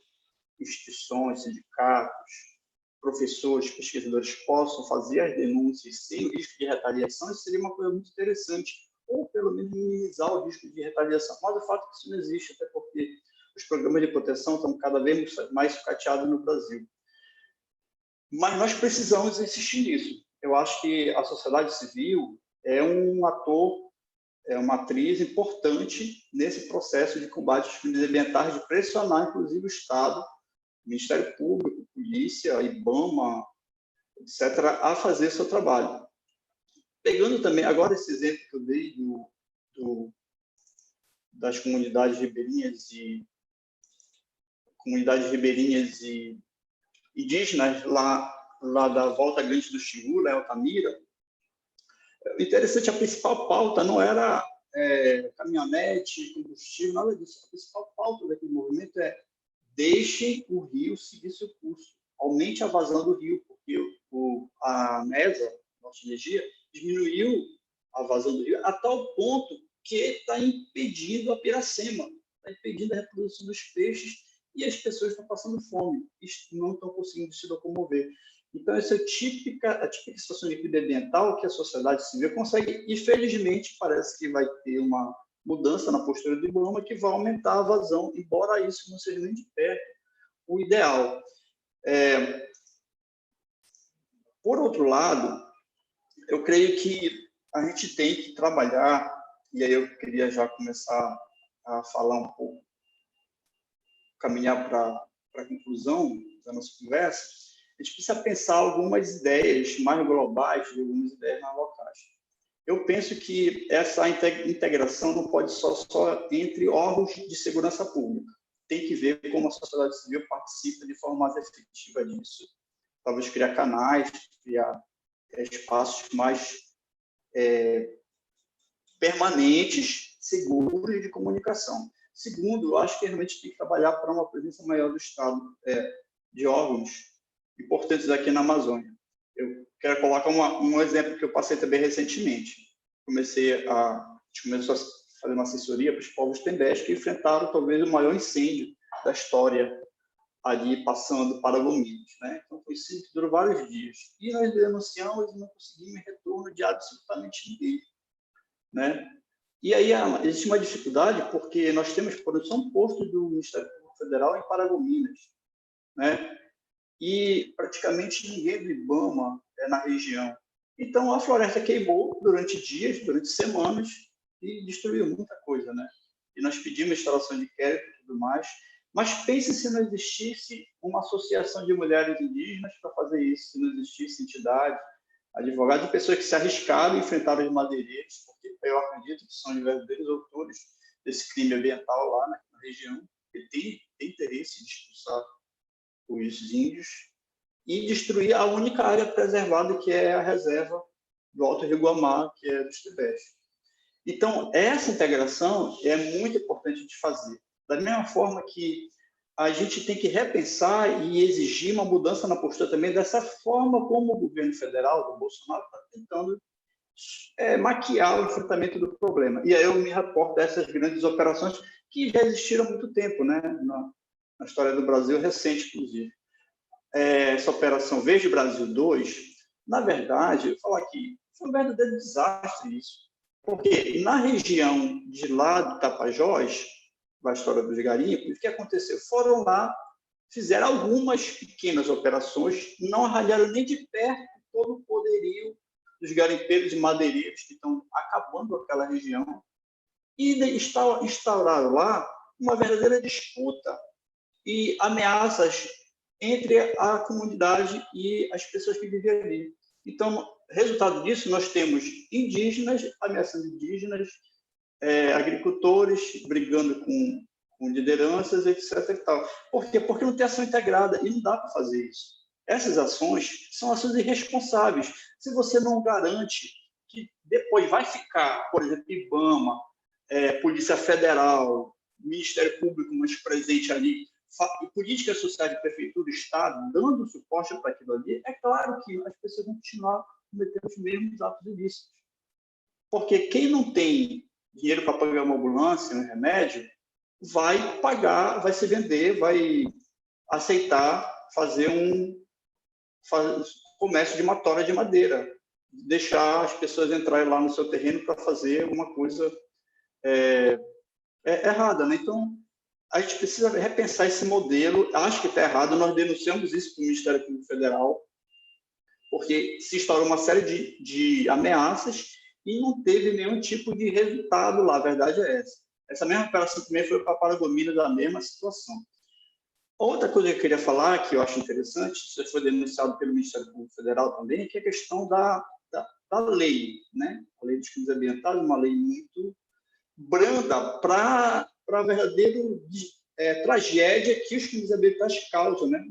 instituições, sindicatos, professores, pesquisadores possam fazer as denúncias sem o risco de retaliação, isso seria uma coisa muito interessante, ou pelo menos minimizar o risco de retaliação. Mas o fato é que isso não existe, até porque os programas de proteção estão cada vez mais sucateados no Brasil. Mas nós precisamos insistir nisso. Eu acho que a sociedade civil é um ator, é uma atriz importante nesse processo de combate aos crimes ambientais, de pressionar, inclusive, o Estado, Ministério Público, Polícia, IBAMA, etc., a fazer seu trabalho. Pegando também, agora esse exemplo que eu dei das comunidades ribeirinhas e indígenas lá da Volta Grande do Xingu, lá em Altamira, interessante, a principal pauta não era caminhonete, combustível, nada disso. A principal pauta daquele movimento é deixem o rio seguir seu curso, aumente a vazão do rio, porque a MESA, Norte de Energia, diminuiu a vazão do rio a tal ponto que está impedindo a piracema, está impedindo a reprodução dos peixes e as pessoas estão passando fome, não estão conseguindo se locomover. Então, essa é a típica situação de crise ambiental que a sociedade civil consegue, e felizmente parece que vai ter uma mudança na postura do IBAMA que vai aumentar a vazão, embora isso não seja nem de perto o ideal. Por outro lado, eu creio que a gente tem que trabalhar, e aí eu queria já começar a falar um pouco, caminhar para a conclusão da nossa conversa. A gente precisa pensar algumas ideias mais globais e algumas ideias mais locais. Eu penso que essa integração não pode só entre órgãos de segurança pública. Tem que ver como a sociedade civil participa de forma mais efetiva disso. Talvez criar canais, criar espaços mais permanentes, seguros de comunicação. Segundo, eu acho que realmente tem que trabalhar para uma presença maior do Estado, de órgãos importantes aqui na Amazônia. Eu quero colocar um exemplo que eu passei também recentemente. A gente começou a fazer uma assessoria para os povos tembés que enfrentaram talvez o maior incêndio da história ali passando para Gominas, né? Então foi um incêndio que durou vários dias. E nós denunciamos e não conseguimos retorno de absolutamente ninguém, né? E aí existe uma dificuldade porque nós temos produção um posto do Ministério Público Federal em Paragominas, né? E praticamente ninguém do IBAMA na região. Então, a floresta queimou durante dias, durante semanas, e destruiu muita coisa, né? E nós pedimos instalação de inquérito e tudo mais, mas pense se não existisse uma associação de mulheres indígenas para fazer isso, se não existisse entidade, advogados e pessoas que se arriscaram e enfrentaram os madeireiros, porque eu acredito que são os verdadeiros autores desse crime ambiental lá na região, que tem interesse em expulsar os índios e destruir a única área preservada, que é a reserva do Alto Rio Guamá, que é dos Tibete. Então, essa integração é muito importante de fazer. Da mesma forma que a gente tem que repensar e exigir uma mudança na postura também dessa forma como o governo federal, do Bolsonaro, está tentando maquiar o enfrentamento do problema. E aí eu me reporto dessas grandes operações que já existiram há muito tempo, né? Na história do Brasil recente, inclusive. Essa operação Verde Brasil 2, na verdade, eu vou falar aqui, foi um verdadeiro desastre isso. Porque na região de lá do Tapajós, da história dos garimpos, o que aconteceu? Foram lá, fizeram algumas pequenas operações, não arranharam nem de perto todo o poderio dos garimpeiros e madeireiros que estão acabando com aquela região, e instauraram lá uma verdadeira disputa e ameaças entre a comunidade e as pessoas que vivem ali. Então, resultado disso, nós temos indígenas ameaçando indígenas, agricultores brigando com lideranças, etc. E tal. Por quê? Porque não tem ação integrada e não dá para fazer isso. Essas ações são ações irresponsáveis. Se você não garante que depois vai ficar, por exemplo, IBAMA, Polícia Federal, Ministério Público mais presente ali, e políticas sociais de prefeitura, Estado, dando suporte para aquilo ali, é claro que as pessoas vão continuar cometendo os mesmos atos ilícitos. Porque quem não tem dinheiro para pagar uma ambulância, um remédio, vai pagar, vai se vender, vai aceitar fazer um comércio de uma tora de madeira, deixar as pessoas entrarem lá no seu terreno para fazer alguma coisa errada, né? Então, a gente precisa repensar esse modelo. Acho que está errado, nós denunciamos isso para o Ministério Público Federal, porque se instaurou uma série de ameaças e não teve nenhum tipo de resultado lá, a verdade é essa. Essa mesma operação também foi para Paragominas da mesma situação. Outra coisa que eu queria falar, que eu acho interessante, isso foi denunciado pelo Ministério Público Federal também, que é a questão da lei, né? A lei dos crimes ambientais, uma lei muito branda para a verdadeira tragédia que os crimes ambientais causam, né?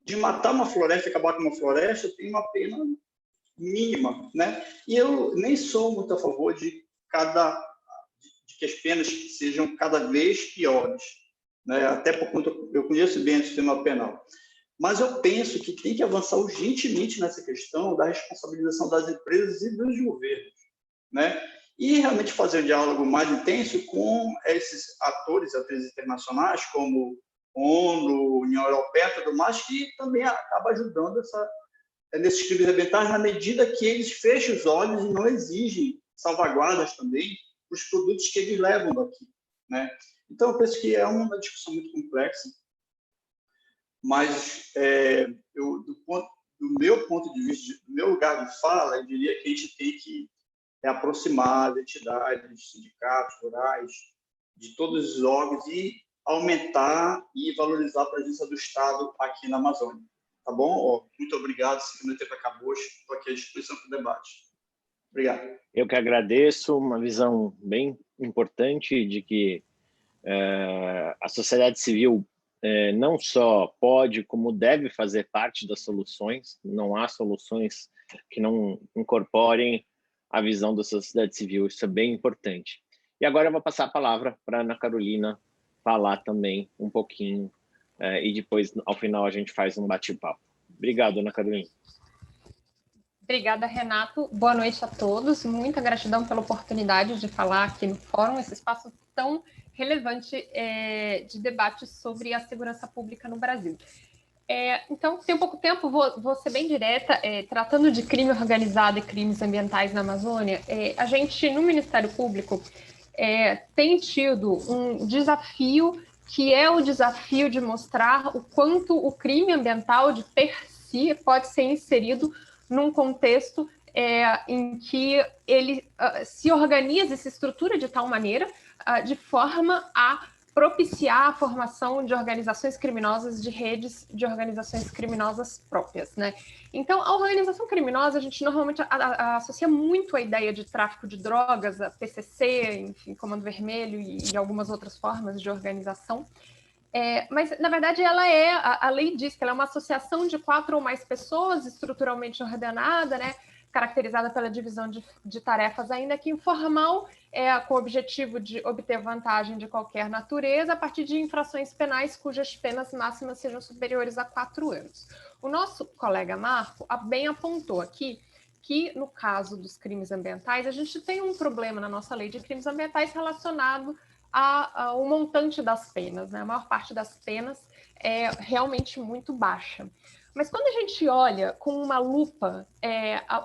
De matar uma floresta, acabar com uma floresta, tem uma pena mínima, né? E eu nem sou muito a favor de que as penas sejam cada vez piores, né? Até por conta eu conheço bem o sistema penal. Mas eu penso que tem que avançar urgentemente nessa questão da responsabilização das empresas e dos governos, né? E realmente fazer um diálogo mais intenso com esses atores, atores internacionais, como ONU, União Europeia e tudo mais, que também acaba ajudando nesses crimes ambientais na medida que eles fecham os olhos e não exigem salvaguardas também para os produtos que eles levam daqui, né? Então, eu penso que é uma discussão muito complexa, mas do meu ponto de vista, do meu lugar de fala, eu diria que a gente tem que aproximar as entidades, sindicatos, rurais, de todos os órgãos e aumentar e valorizar a presença do Estado aqui na Amazônia. Tá bom? Muito obrigado. Se o meu tempo acabou, estou aqui à disposição para o debate. Obrigado. Eu que agradeço, uma visão bem importante de que a sociedade civil não só pode, como deve fazer parte das soluções. Não há soluções que não incorporem a visão da sociedade civil, isso é bem importante. E agora eu vou passar a palavra para a Ana Carolina falar também um pouquinho, e depois, ao final, a gente faz um bate-papo. Obrigado, Ana Carolina. Obrigada, Renato. Boa noite a todos. Muita gratidão pela oportunidade de falar aqui no fórum, esse espaço tão relevante de debate sobre a segurança pública no Brasil. Então, tem pouco tempo, vou ser bem direta, tratando de crime organizado e crimes ambientais na Amazônia, a gente, no Ministério Público, tem tido um desafio, que é o desafio de mostrar o quanto o crime ambiental, de per si, pode ser inserido num contexto em que ele se organiza e se estrutura de tal maneira, de forma a propiciar a formação de organizações criminosas, de redes de organizações criminosas próprias, né? Então, a organização criminosa, a gente normalmente associa muito a ideia de tráfico de drogas, a PCC, enfim, Comando Vermelho e algumas outras formas de organização. Mas, na verdade, a lei diz que ela é uma associação de 4 ou mais pessoas estruturalmente ordenada, né? Caracterizada pela divisão de tarefas, ainda que informal, com o objetivo de obter vantagem de qualquer natureza a partir de infrações penais cujas penas máximas sejam superiores a 4 anos. O nosso colega Marco bem apontou aqui que, no caso dos crimes ambientais, a gente tem um problema na nossa lei de crimes ambientais relacionado ao montante das penas, né? A maior parte das penas é realmente muito baixa. Mas quando a gente olha com uma lupa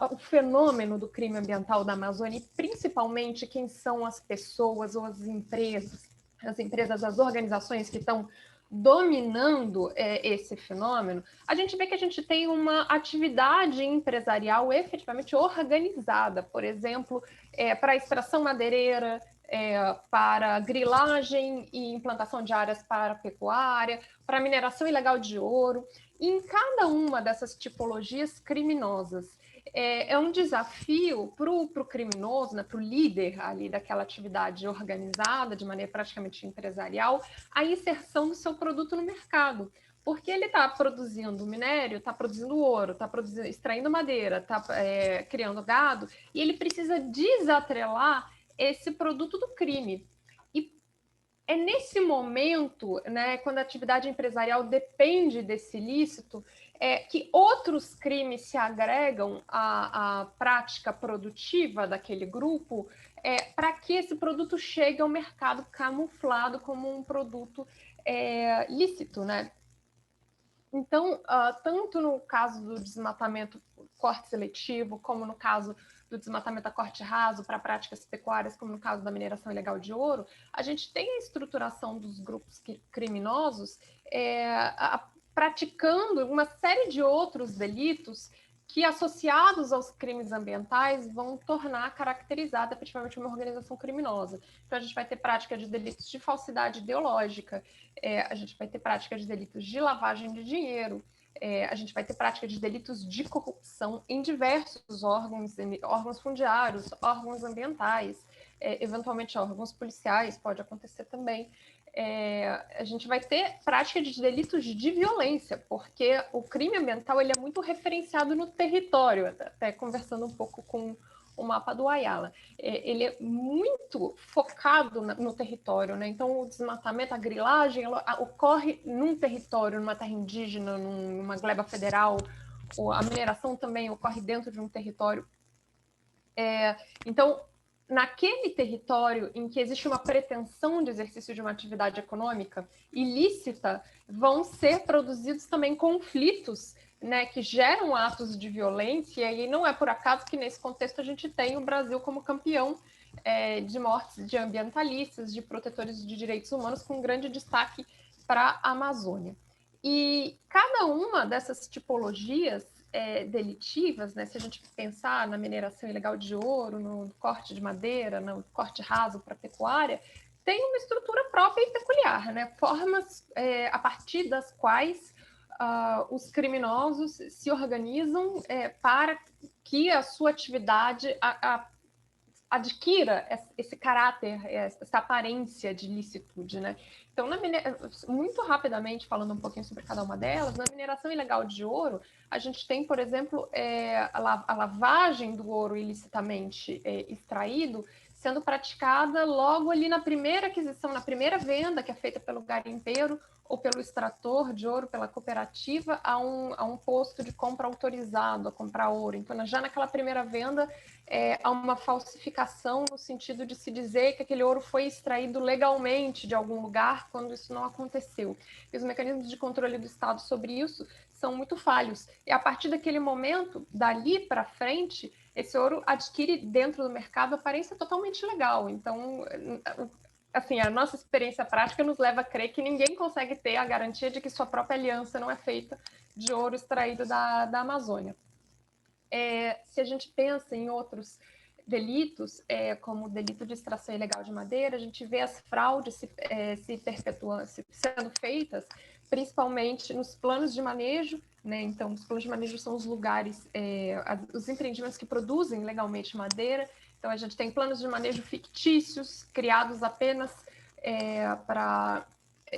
o fenômeno do crime ambiental da Amazônia, e principalmente quem são as pessoas ou as empresas, as organizações que estão dominando esse fenômeno, a gente vê que a gente tem uma atividade empresarial efetivamente organizada, por exemplo, para extração madeireira, para grilagem e implantação de áreas para pecuária, para mineração ilegal de ouro. E em cada uma dessas tipologias criminosas, é um desafio para o criminoso, né, para o líder ali daquela atividade organizada, de maneira praticamente empresarial, a inserção do seu produto no mercado. Porque ele está produzindo minério, está produzindo ouro, está extraindo madeira, está criando gado, e ele precisa desatrelar esse produto do crime. E é nesse momento, né, quando a atividade empresarial depende desse ilícito, que outros crimes se agregam à prática produtiva daquele grupo, para que esse produto chegue ao mercado camuflado como um produto lícito, né? Então, tanto no caso do desmatamento corte seletivo, como no caso do desmatamento a corte raso para práticas pecuárias, como no caso da mineração ilegal de ouro, a gente tem a estruturação dos grupos criminosos praticando uma série de outros delitos que, associados aos crimes ambientais, vão tornar caracterizada efetivamente uma organização criminosa. Então, a gente vai ter prática de delitos de falsidade ideológica, a gente vai ter prática de delitos de lavagem de dinheiro, a gente vai ter prática de delitos de corrupção em diversos órgãos fundiários, órgãos ambientais, eventualmente órgãos policiais, pode acontecer também. A gente vai ter prática de delitos de violência, porque o crime ambiental ele é muito referenciado no território, até conversando um pouco com o mapa do Ayala. Ele é muito focado no território, né? Então, o desmatamento, a grilagem, ela ocorre num território, numa terra indígena, numa gleba federal, a mineração também ocorre dentro de um território. Então, naquele território em que existe uma pretensão de exercício de uma atividade econômica ilícita, vão ser produzidos também conflitos, né, que geram atos de violência, e aí não é por acaso que nesse contexto a gente tem o Brasil como campeão de mortes de ambientalistas, de protetores de direitos humanos, com grande destaque para a Amazônia. E cada uma dessas tipologias delitivas, né, se a gente pensar na mineração ilegal de ouro, no corte de madeira, no corte raso para pecuária, tem uma estrutura própria e peculiar, né, formas a partir das quais os criminosos se organizam para que a sua atividade adquira esse caráter, essa aparência de licitude, né? Então, muito rapidamente, falando um pouquinho sobre cada uma delas, na mineração ilegal de ouro, a gente tem, por exemplo, a lavagem do ouro ilicitamente extraído sendo praticada logo ali na primeira aquisição, na primeira venda, que é feita pelo garimpeiro ou pelo extrator de ouro, pela cooperativa, a um posto de compra autorizado a comprar ouro. Então, já naquela primeira venda, há uma falsificação no sentido de se dizer que aquele ouro foi extraído legalmente de algum lugar, quando isso não aconteceu. E os mecanismos de controle do Estado sobre isso são muito falhos. E a partir daquele momento, dali para frente, esse ouro adquire dentro do mercado aparência totalmente legal. Então, assim, a nossa experiência prática nos leva a crer que ninguém consegue ter a garantia de que sua própria aliança não é feita de ouro extraído da Amazônia. Se a gente pensa em outros delitos, como o delito de extração ilegal de madeira, a gente vê as fraudes se perpetuando, sendo feitas, principalmente nos planos de manejo, né? Então, os planos de manejo são os lugares, os empreendimentos que produzem legalmente madeira. Então, a gente tem planos de manejo fictícios, criados apenas para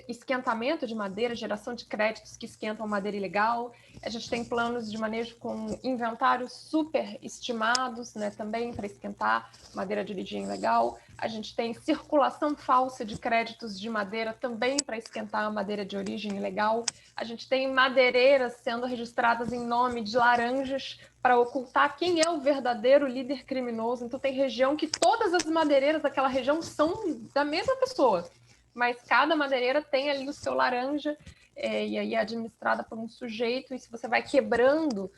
esquentamento de madeira, geração de créditos que esquentam madeira ilegal. A gente tem planos de manejo com inventários super estimados, né, também para esquentar madeira de origem ilegal. A gente tem circulação falsa de créditos de madeira também para esquentar a madeira de origem ilegal. A gente tem madeireiras sendo registradas em nome de laranjas para ocultar quem é o verdadeiro líder criminoso. Então tem região que todas as madeireiras daquela região são da mesma pessoa, mas cada madeireira tem ali o seu laranja, e aí é administrada por um sujeito, e se você vai quebrando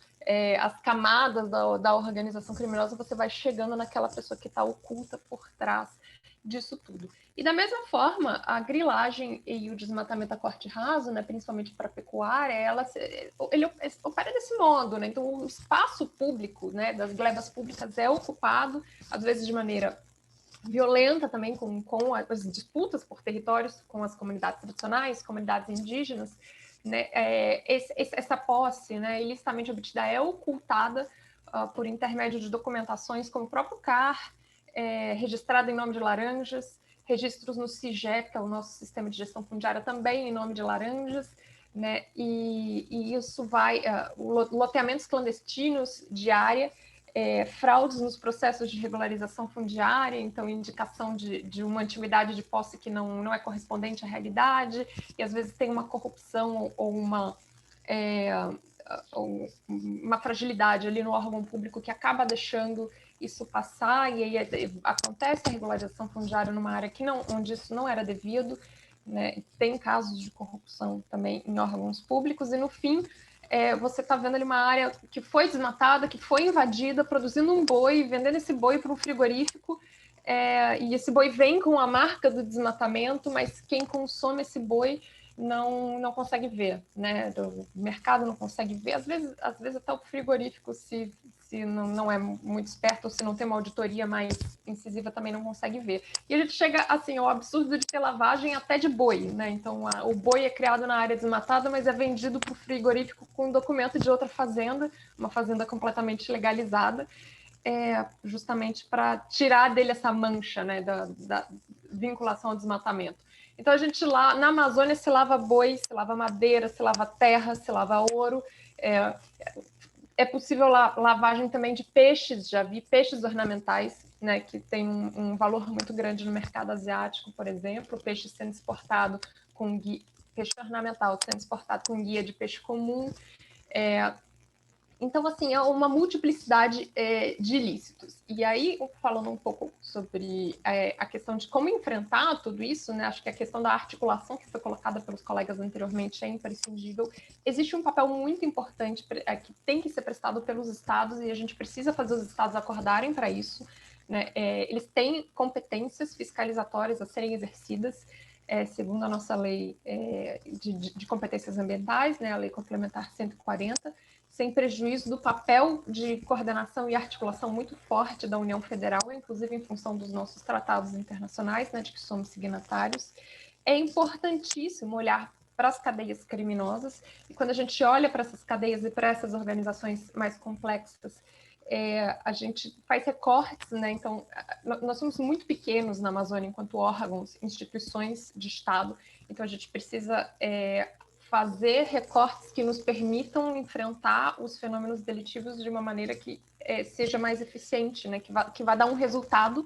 as camadas da organização criminosa, você vai chegando naquela pessoa que está oculta por trás disso tudo. E da mesma forma, a grilagem e o desmatamento a corte raso, né, principalmente para a pecuária, ele opera desse modo, né? Então o espaço público, né, das glebas públicas é ocupado, às vezes de maneira violenta também, com as disputas por territórios com as comunidades tradicionais, comunidades indígenas, né? Essa posse, né, ilicitamente obtida é ocultada por intermédio de documentações como o próprio CAR, registrado em nome de laranjas, registros no CIGEP, que é o nosso sistema de gestão fundiária, também em nome de laranjas, né? E isso vai, loteamentos clandestinos de área, fraudes nos processos de regularização fundiária, então indicação de uma antiguidade de posse que não é correspondente à realidade, e às vezes tem uma corrupção ou uma fragilidade ali no órgão público que acaba deixando isso passar, e aí acontece a regularização fundiária numa área onde isso não era devido, né? Tem casos de corrupção também em órgãos públicos, e no fim você está vendo ali uma área que foi desmatada, que foi invadida, produzindo um boi, vendendo esse boi para um frigorífico, e esse boi vem com a marca do desmatamento, mas quem consome esse boi não consegue ver, né? O mercado não consegue ver, às vezes até o frigorífico, se não é muito esperto, ou se não tem uma auditoria mais incisiva, também não consegue ver. E a gente chega assim ao absurdo de ter lavagem até de boi, né? Então o boi é criado na área desmatada, mas é vendido para o frigorífico com um documento de outra fazenda, uma fazenda completamente legalizada, justamente para tirar dele essa mancha, né, da vinculação ao desmatamento. Então a gente lá na Amazônia se lava boi, se lava madeira, se lava terra, se lava ouro, É possível lavagem também de peixes, já vi peixes ornamentais, né, que tem um valor muito grande no mercado asiático, por exemplo, peixe sendo exportado com guia, peixe ornamental sendo exportado com guia de peixe comum. Então, assim, é uma multiplicidade de ilícitos. E aí, falando um pouco sobre a questão de como enfrentar tudo isso, né? Acho que a questão da articulação que foi colocada pelos colegas anteriormente é imprescindível. Existe um papel muito importante que tem que ser prestado pelos estados e a gente precisa fazer os estados acordarem para isso, né? Eles têm competências fiscalizatórias a serem exercidas, segundo a nossa lei de competências ambientais, né? A Lei Complementar 140, sem prejuízo do papel de coordenação e articulação muito forte da União Federal, inclusive em função dos nossos tratados internacionais, né, de que somos signatários. É importantíssimo olhar para as cadeias criminosas, e quando a gente olha para essas cadeias e para essas organizações mais complexas, a gente faz recortes, né? Então, nós somos muito pequenos na Amazônia enquanto órgãos, instituições de Estado, então a gente precisa fazer recortes que nos permitam enfrentar os fenômenos delitivos de uma maneira que seja mais eficiente, né? Que vá dar um resultado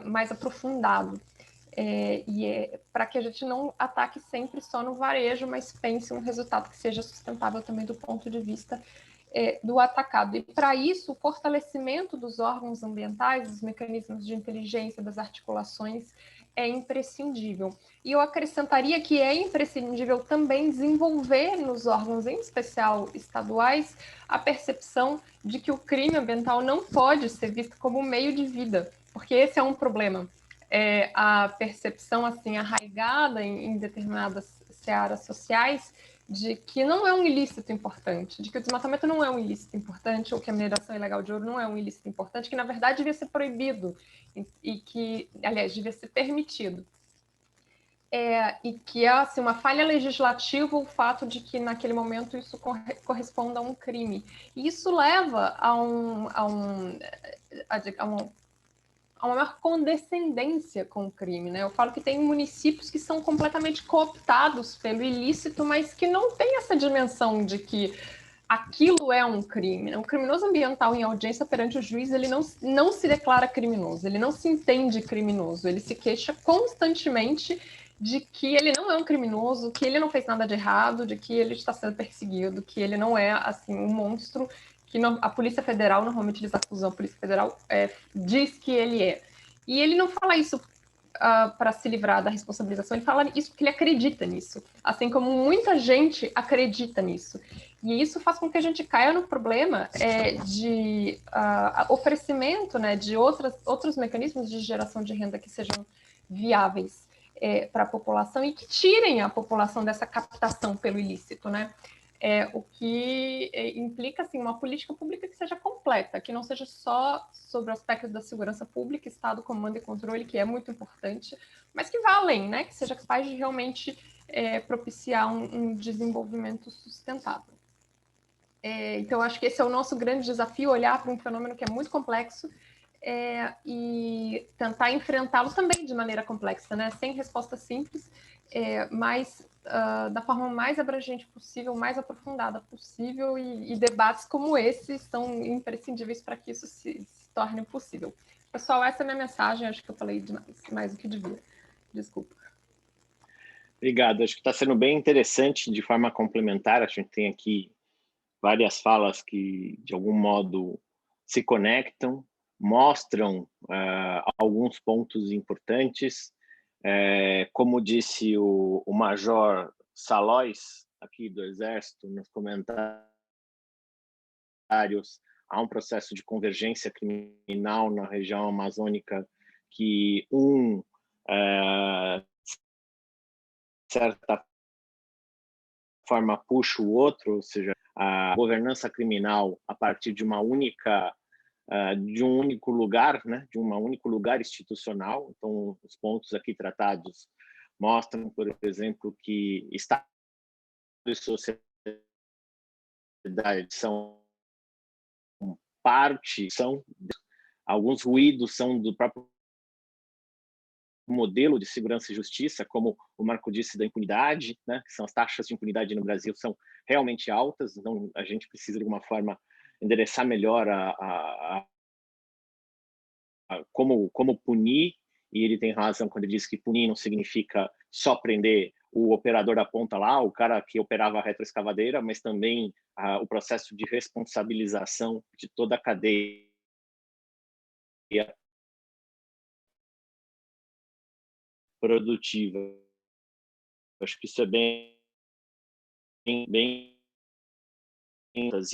mais aprofundado. Para que a gente não ataque sempre só no varejo, mas pense um resultado que seja sustentável também do ponto de vista do atacado. E para isso, o fortalecimento dos órgãos ambientais, dos mecanismos de inteligência, das articulações, é imprescindível. E eu acrescentaria que é imprescindível também desenvolver nos órgãos, em especial estaduais, a percepção de que o crime ambiental não pode ser visto como meio de vida, porque esse é um problema. A percepção assim arraigada em determinadas searas sociais de que não é um ilícito importante, de que o desmatamento não é um ilícito importante, ou que a mineração ilegal de ouro não é um ilícito importante, que na verdade devia ser proibido e que, aliás, devia ser permitido. E que é assim, uma falha legislativa o fato de que naquele momento isso corresponda a um crime. E isso leva a uma maior condescendência com o crime, né? Eu falo que tem municípios que são completamente cooptados pelo ilícito, mas que não tem essa dimensão de que aquilo é um crime. O criminoso ambiental em audiência perante o juiz, ele não se declara criminoso, ele não se entende criminoso, ele se queixa constantemente de que ele não é um criminoso, que ele não fez nada de errado, de que ele está sendo perseguido, que ele não é assim um monstro que a Polícia Federal, normalmente eles acusam a Polícia Federal, diz que ele é. E ele não fala isso para se livrar da responsabilização, ele fala isso porque ele acredita nisso, assim como muita gente acredita nisso. E isso faz com que a gente caia no problema de oferecimento, né, de outros mecanismos de geração de renda que sejam viáveis para a população e que tirem a população dessa captação pelo ilícito, né? O que implica assim, uma política pública que seja completa, que não seja só sobre o aspecto da segurança pública, Estado, comando e controle, que é muito importante, mas que vá além, né? Que seja capaz de realmente propiciar um desenvolvimento sustentável. Então, acho que esse é o nosso grande desafio, olhar para um fenômeno que é muito complexo e tentar enfrentá-lo também de maneira complexa, né? Sem resposta simples, mas da forma mais abrangente possível, mais aprofundada possível, e debates como esse são imprescindíveis para que isso se torne possível. Pessoal, essa é a minha mensagem, acho que eu falei mais do que devia. Desculpa. Obrigado, acho que está sendo bem interessante de forma complementar, a gente tem aqui várias falas que, de algum modo, se conectam, mostram alguns pontos importantes. Como disse o Major Salóis, aqui do Exército, nos comentários, há um processo de convergência criminal na região amazônica que certa forma, puxa o outro, ou seja, a governança criminal a partir de uma única de um único lugar, né, de um único lugar institucional. Então, os pontos aqui tratados mostram, por exemplo, que Estado e sociedade são parte, alguns ruídos são do próprio modelo de segurança e justiça, como o Marco disse, da impunidade, né? Que são as taxas de impunidade no Brasil são realmente altas, então a gente precisa, de alguma forma, endereçar melhor como punir, e ele tem razão quando ele diz que punir não significa só prender o operador da ponta lá, o cara que operava a retroescavadeira, mas também o processo de responsabilização de toda a cadeia produtiva. Acho que isso é bem. E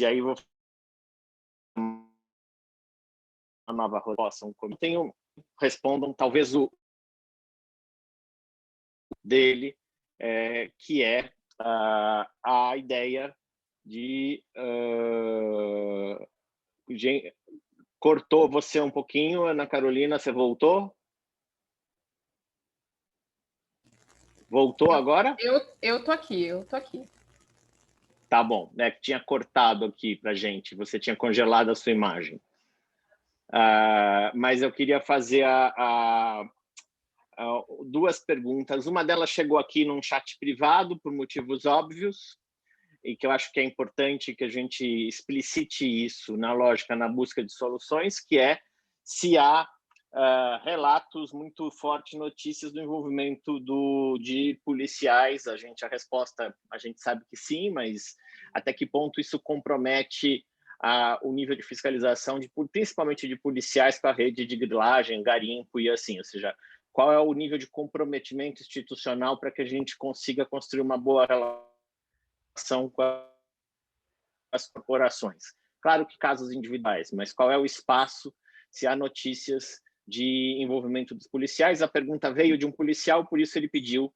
aí vou a nova rotação. Respondam talvez o dele, que é a ideia de cortou você um pouquinho, Ana Carolina, você voltou? Voltou agora? Eu tô aqui. Tá bom, né? Que tinha cortado aqui para gente, você tinha congelado a sua imagem. Mas eu queria fazer duas perguntas. Uma delas chegou aqui num chat privado, por motivos óbvios, e que eu acho que é importante que a gente explicite isso na lógica, na busca de soluções, que é se há relatos muito fortes, notícias do envolvimento de policiais. A resposta, a gente sabe que sim, mas até que ponto isso compromete o nível de fiscalização, principalmente de policiais com a rede de grilagem, garimpo e assim, ou seja, qual é o nível de comprometimento institucional para que a gente consiga construir uma boa relação com as corporações. Claro que casos individuais, mas qual é o espaço, se há notícias de envolvimento dos policiais? A pergunta veio de um policial, por isso ele pediu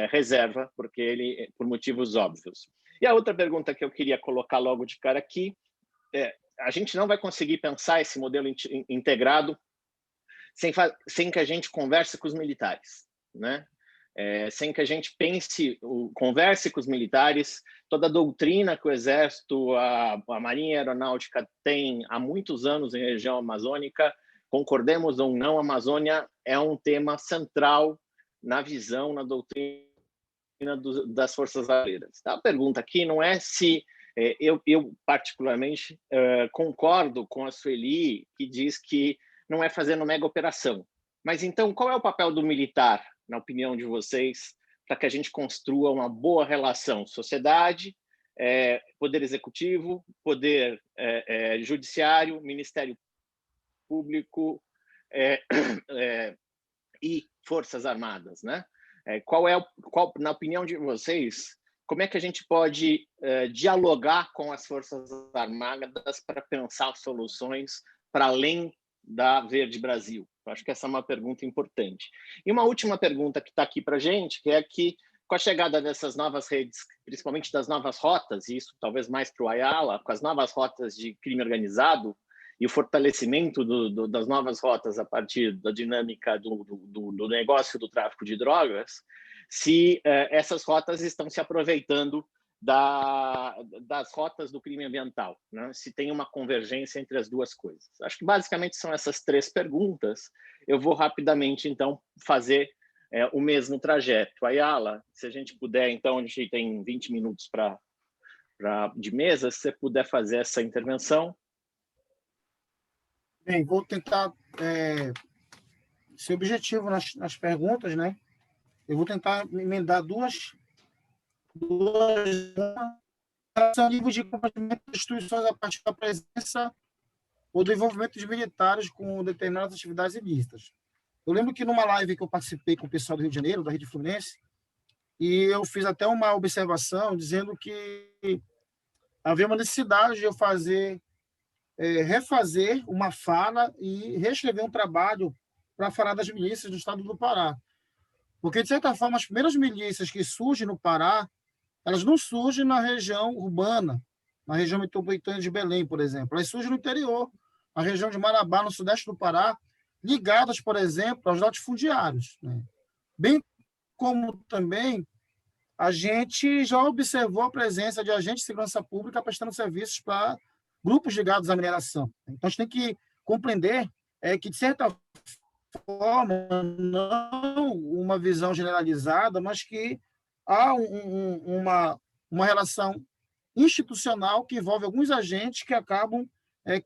reserva, por motivos óbvios. E a outra pergunta que eu queria colocar logo de cara aqui a gente não vai conseguir pensar esse modelo integrado sem que a gente converse com os militares, né? Sem que a gente converse com os militares, toda a doutrina que o Exército, a Marinha e a Aeronáutica tem há muitos anos em região amazônica, concordemos ou não, a Amazônia é um tema central na visão, na doutrina das Forças Armadas. A pergunta aqui não é se eu particularmente concordo com a Sueli, que diz que não é fazendo mega operação. Mas então, qual é o papel do militar, na opinião de vocês, para que a gente construa uma boa relação sociedade, poder executivo, poder judiciário, Ministério Público e Forças Armadas, né? Na opinião de vocês, como é que a gente pode dialogar com as Forças Armadas para pensar soluções para além da Verde Brasil? Eu acho que essa é uma pergunta importante. E uma última pergunta que está aqui para a gente, que é que, com a chegada dessas novas redes, principalmente das novas rotas, e isso talvez mais para o Ayala, com as novas rotas de crime organizado e o fortalecimento das novas rotas a partir da dinâmica do negócio do tráfico de drogas, se essas rotas estão se aproveitando das rotas do crime ambiental, né? Se tem uma convergência entre as duas coisas. Acho que basicamente são essas três perguntas. Eu vou rapidamente, então, fazer o mesmo trajeto. Ayala, se a gente puder, então, a gente tem 20 minutos de mesa, se você puder fazer essa intervenção. Bem, vou tentar ser objetivo nas perguntas, né? Eu vou tentar emendar duas são nível de comprometimento das instituições a partir da presença ou do envolvimento de militares com determinadas atividades ilícitas. Eu lembro que numa live que eu participei com o pessoal do Rio de Janeiro, da Rede Fluminense, e eu fiz até uma observação dizendo que havia uma necessidade de eu refazer uma fala e reescrever um trabalho para falar das milícias do estado do Pará. Porque, de certa forma, as primeiras milícias que surgem no Pará, elas não surgem na região urbana, na região metropolitana de Belém, por exemplo. Elas surgem no interior, na região de Marabá, no sudeste do Pará, ligadas, por exemplo, aos latifundiários, né? Bem como também a gente já observou a presença de agentes de segurança pública prestando serviços para grupos ligados à mineração. Então, a gente tem que compreender que, de certa forma, não uma visão generalizada, mas que há uma relação institucional que envolve alguns agentes que acabam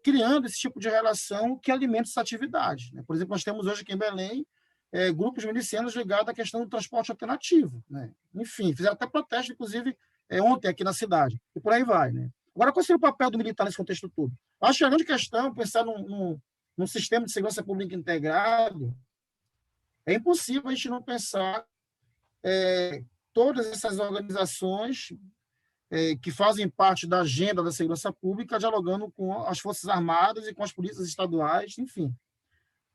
criando esse tipo de relação que alimenta essa atividade. Né? Por exemplo, nós temos hoje aqui em Belém grupos milicianos ligados à questão do transporte alternativo. Né? Enfim, fizeram até protesto, inclusive, ontem aqui na cidade, e por aí vai. Né? Agora, qual seria o papel do militar nesse contexto todo? Eu acho que a grande questão, pensar num sistema de segurança pública integrado, é impossível a gente não pensar todas essas organizações que fazem parte da agenda da segurança pública, dialogando com as Forças Armadas e com as polícias estaduais, enfim.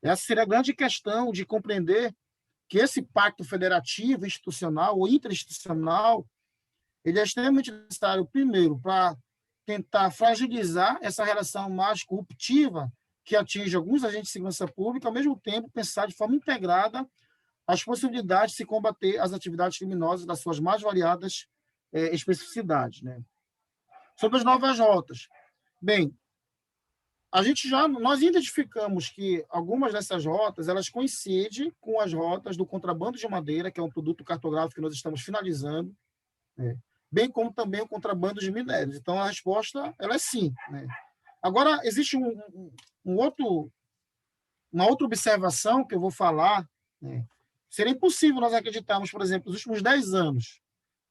Essa seria a grande questão de compreender que esse pacto federativo, institucional ou interinstitucional, ele é extremamente necessário, primeiro, para tentar fragilizar essa relação mais corruptiva que atinge alguns agentes de segurança pública, ao mesmo tempo pensar de forma integrada as possibilidades de se combater as atividades criminosas das suas mais variadas especificidades. Né? Sobre as novas rotas. Bem, nós identificamos que algumas dessas rotas elas coincidem com as rotas do contrabando de madeira, que é um produto cartográfico que nós estamos finalizando, né? Bem como também o contrabando de minérios. Então, a resposta ela é sim. Né? Agora, existe uma outra observação que eu vou falar. Né? Seria impossível nós acreditarmos, por exemplo, nos últimos 10 anos,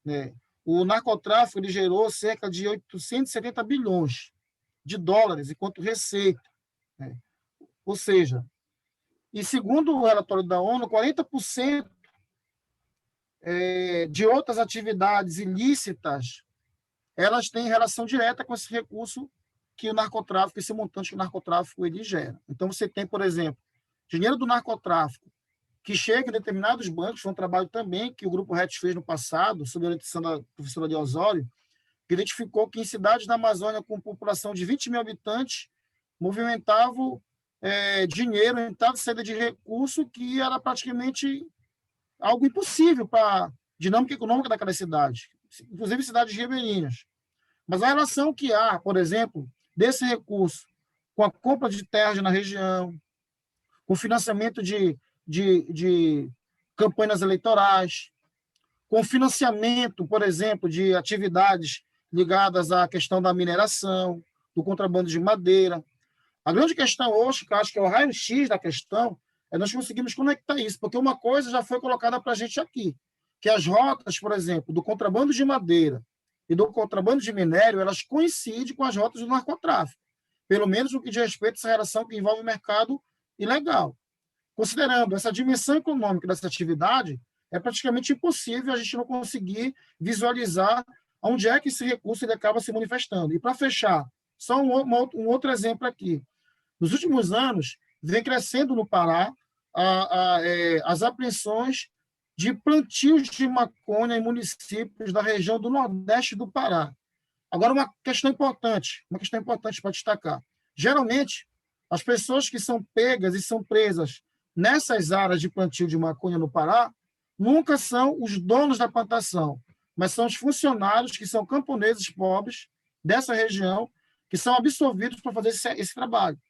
né? O narcotráfico ele gerou cerca de 870 bilhões de dólares enquanto receita. Né? Ou seja, e segundo o relatório da ONU, 40% de outras atividades ilícitas elas têm relação direta com esse recurso que o narcotráfico, esse montante que o narcotráfico ele gera. Então, você tem, por exemplo, dinheiro do narcotráfico que chega em determinados bancos, foi um trabalho também que o Grupo RET fez no passado, sob a orientação da professora de Osório, que identificou que em cidades da Amazônia com população de 20 mil habitantes, movimentavam dinheiro, entrada e saída de recurso, que era praticamente algo impossível para a dinâmica econômica daquela cidade, inclusive cidades ribeirinhas. Mas a relação que há, por exemplo, desse recurso com a compra de terras na região, com financiamento de campanhas eleitorais, com financiamento, por exemplo, de atividades ligadas à questão da mineração, do contrabando de madeira. A grande questão hoje, que eu acho que é o raio-x da questão, é nós conseguimos conectar isso, porque uma coisa já foi colocada para a gente aqui, que as rotas, por exemplo, do contrabando de madeira e do contrabando de minério, elas coincidem com as rotas do narcotráfico, pelo menos no que diz respeito a essa relação que envolve o mercado ilegal. Considerando essa dimensão econômica dessa atividade, é praticamente impossível a gente não conseguir visualizar onde é que esse recurso ele acaba se manifestando. E para fechar, só um outro exemplo aqui. Nos últimos anos, vem crescendo no Pará as apreensões de plantios de maconha em municípios da região do Nordeste do Pará. Agora, uma questão importante para destacar. Geralmente, as pessoas que são pegas e são presas nessas áreas de plantio de maconha no Pará nunca são os donos da plantação, mas são os funcionários que são camponeses pobres dessa região que são absorvidos para fazer esse trabalho.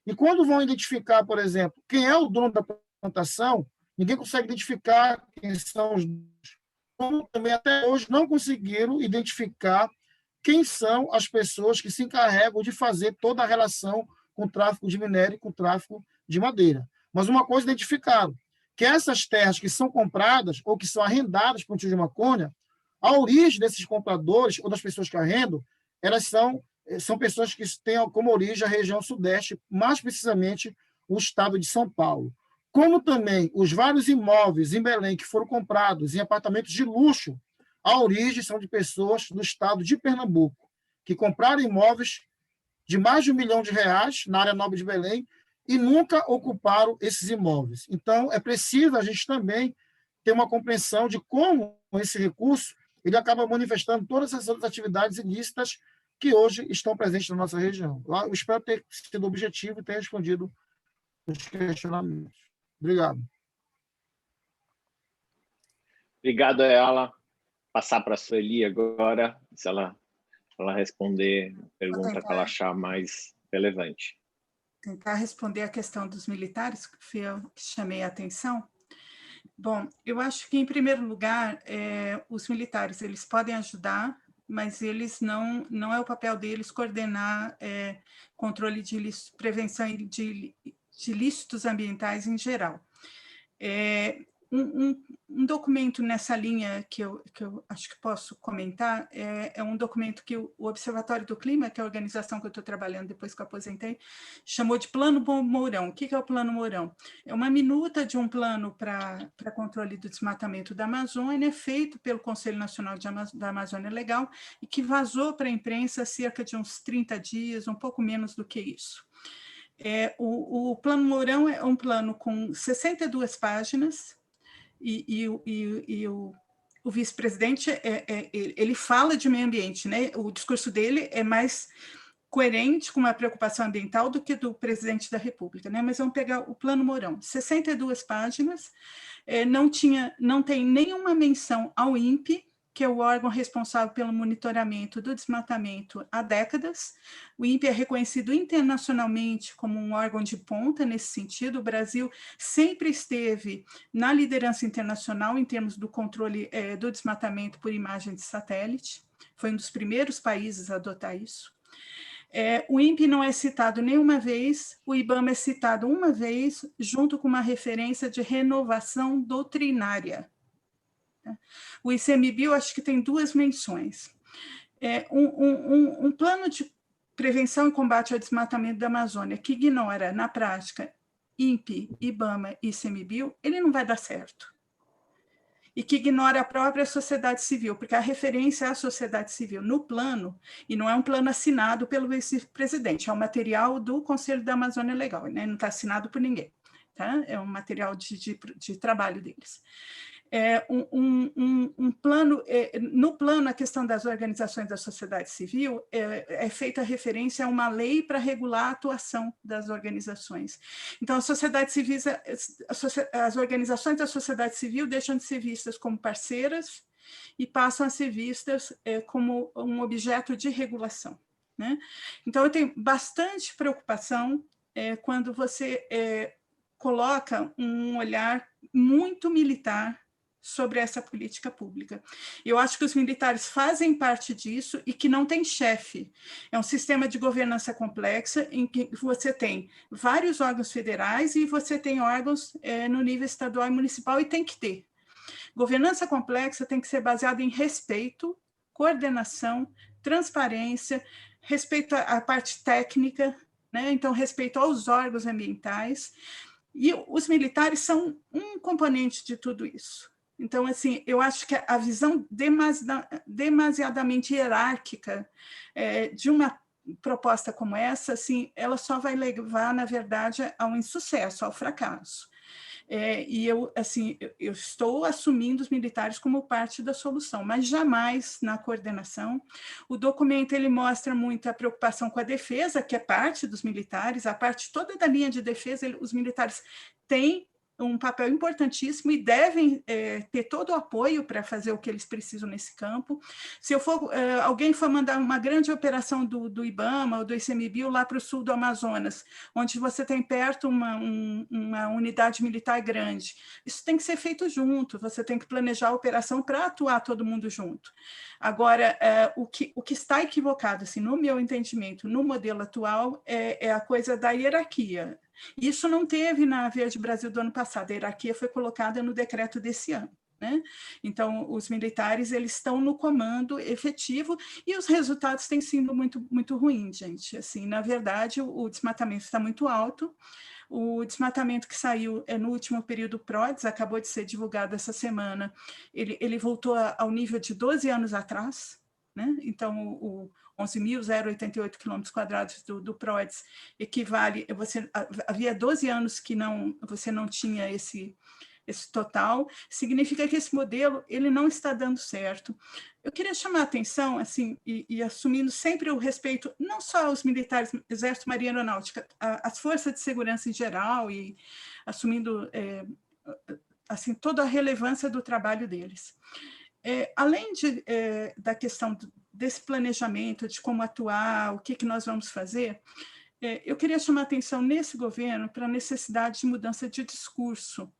E quando vão identificar, por exemplo, quem é o dono da plantação, ninguém consegue identificar quem são os donos. Como também até hoje não conseguiram identificar quem são as pessoas que se encarregam de fazer toda a relação com o tráfico de minério e com o tráfico de madeira. Mas uma coisa identificaram, que essas terras que são compradas ou que são arrendadas para o plantio de maconha, a origem desses compradores ou das pessoas que arrendam, elas são pessoas que têm como origem a região sudeste, mais precisamente o estado de São Paulo. Como também os vários imóveis em Belém que foram comprados em apartamentos de luxo, a origem são de pessoas do estado de Pernambuco, que compraram imóveis de mais de R$1 milhão na área nobre de Belém e nunca ocuparam esses imóveis. Então, é preciso a gente também ter uma compreensão de como esse recurso ele acaba manifestando todas essas outras atividades ilícitas que hoje estão presentes na nossa região. Eu espero ter sido objetivo e ter respondido os questionamentos. Obrigado. Obrigado a ela. Passar para a Sueli agora, se ela responder a pergunta que ela achar mais relevante. tentar responder a questão dos militares, que foi eu que chamei a atenção. Bom, eu acho que, em primeiro lugar, os militares eles podem ajudar, mas eles não é o papel deles coordenar controle de ilícitos, prevenção de ilícitos ambientais em geral. Um documento nessa linha que eu acho que posso comentar é um documento que o Observatório do Clima, que é a organização que eu estou trabalhando depois que eu aposentei, chamou de Plano Mourão. O que é o Plano Mourão? É uma minuta de um plano para controle do desmatamento da Amazônia, feito pelo Conselho Nacional da Amazônia Legal, e que vazou para a imprensa há cerca de uns 30 dias, um pouco menos do que isso. O Plano Mourão é um plano com 62 páginas, e o vice-presidente, ele fala de meio ambiente, né? O discurso dele é mais coerente com uma preocupação ambiental do que do presidente da República, né? Mas vamos pegar o Plano Mourão, 62 páginas, não tem nenhuma menção ao INPE, que é o órgão responsável pelo monitoramento do desmatamento há décadas. O INPE é reconhecido internacionalmente como um órgão de ponta nesse sentido. O Brasil sempre esteve na liderança internacional em termos do controle do desmatamento por imagem de satélite. Foi um dos primeiros países a adotar isso. O INPE não é citado nenhuma vez, o IBAMA é citado uma vez, junto com uma referência de renovação doutrinária. O ICMBio, acho que tem 2 menções. Um plano de prevenção e combate ao desmatamento da Amazônia que ignora, na prática, INPE, IBAMA e ICMBio, ele não vai dar certo. E que ignora a própria sociedade civil, porque a referência à sociedade civil no plano, e não é um plano assinado pelo vice-presidente, é um material do Conselho da Amazônia Legal, né? Não está assinado por ninguém, tá? É um material de trabalho deles. Plano, no plano, a questão das organizações da sociedade civil é feita referência a uma lei para regular a atuação das organizações. Então, as organizações da sociedade civil deixam de ser vistas como parceiras e passam a ser vistas como um objeto de regulação, né? Então, eu tenho bastante preocupação quando você coloca um olhar muito militar sobre essa política pública. Eu acho que os militares fazem parte disso e que não tem chefe. É um sistema de governança complexa em que você tem vários órgãos federais e você tem órgãos no nível estadual e municipal, e tem que ter. Governança complexa tem que ser baseada em respeito, coordenação, transparência, respeito à parte técnica, né? Então, respeito aos órgãos ambientais. E os militares são um componente de tudo isso. Então, assim, eu acho que a visão demasiadamente hierárquica de uma proposta como essa, assim, ela só vai levar, na verdade, a um insucesso, ao fracasso. E eu estou assumindo os militares como parte da solução, mas jamais na coordenação. O documento ele mostra muito a preocupação com a defesa, que é parte dos militares, a parte toda da linha de defesa, os militares têm um papel importantíssimo e devem ter todo o apoio para fazer o que eles precisam nesse campo. Se alguém for mandar uma grande operação do IBAMA ou do ICMBio lá para o sul do Amazonas, onde você tem perto uma unidade militar grande, isso tem que ser feito junto, você tem que planejar a operação para atuar todo mundo junto. Agora, o que está equivocado, assim, no meu entendimento, no modelo atual, é a coisa da hierarquia. Isso não teve na Verde Brasil do ano passado, a hierarquia foi colocada no decreto desse ano, né? Então, os militares eles estão no comando efetivo e os resultados têm sido muito, muito ruins, gente. Assim, na verdade, o desmatamento está muito alto. O desmatamento que saiu no último período PRODES, acabou de ser divulgado essa semana, ele voltou ao nível de 12 anos atrás, né? Então, o 11.088 km² do PRODES equivale, havia 12 anos que você não tinha esse total, significa que esse modelo ele não está dando certo. Eu queria chamar a atenção, assim, e assumindo sempre o respeito, não só aos militares, Exército, Marinha e Aeronáutica, as forças de segurança em geral, e assumindo assim, toda a relevância do trabalho deles. Além da questão desse planejamento, de como atuar, o que nós vamos fazer, eu queria chamar a atenção nesse governo para a necessidade de mudança de discurso,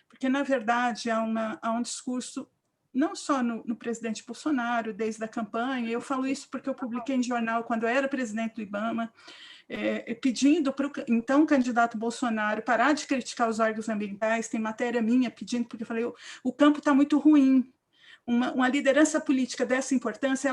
porque, na verdade, há um discurso não só no presidente Bolsonaro, desde a campanha, eu falo isso porque eu publiquei em jornal quando eu era presidente do IBAMA, pedindo para o então candidato Bolsonaro parar de criticar os órgãos ambientais, tem matéria minha pedindo, porque eu falei, o campo está muito ruim. Uma liderança política dessa importância,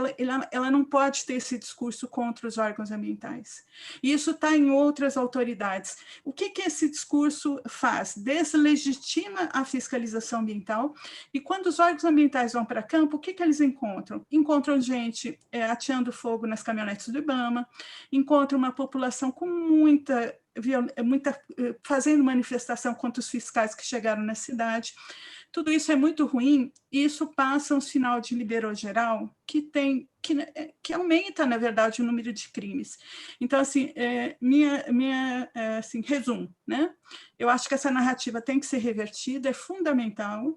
ela não pode ter esse discurso contra os órgãos ambientais. E isso está em outras autoridades. O que esse discurso faz? Deslegitima a fiscalização ambiental, e quando os órgãos ambientais vão para campo, o que eles encontram? Encontram gente ateando fogo nas caminhonetes do IBAMA, encontram uma população com muita fazendo manifestação contra os fiscais que chegaram na cidade. Tudo isso é muito ruim, e isso passa um sinal de liberou geral que aumenta, na verdade, o número de crimes. Então, assim, assim, resumo, né? Eu acho que essa narrativa tem que ser revertida, é fundamental.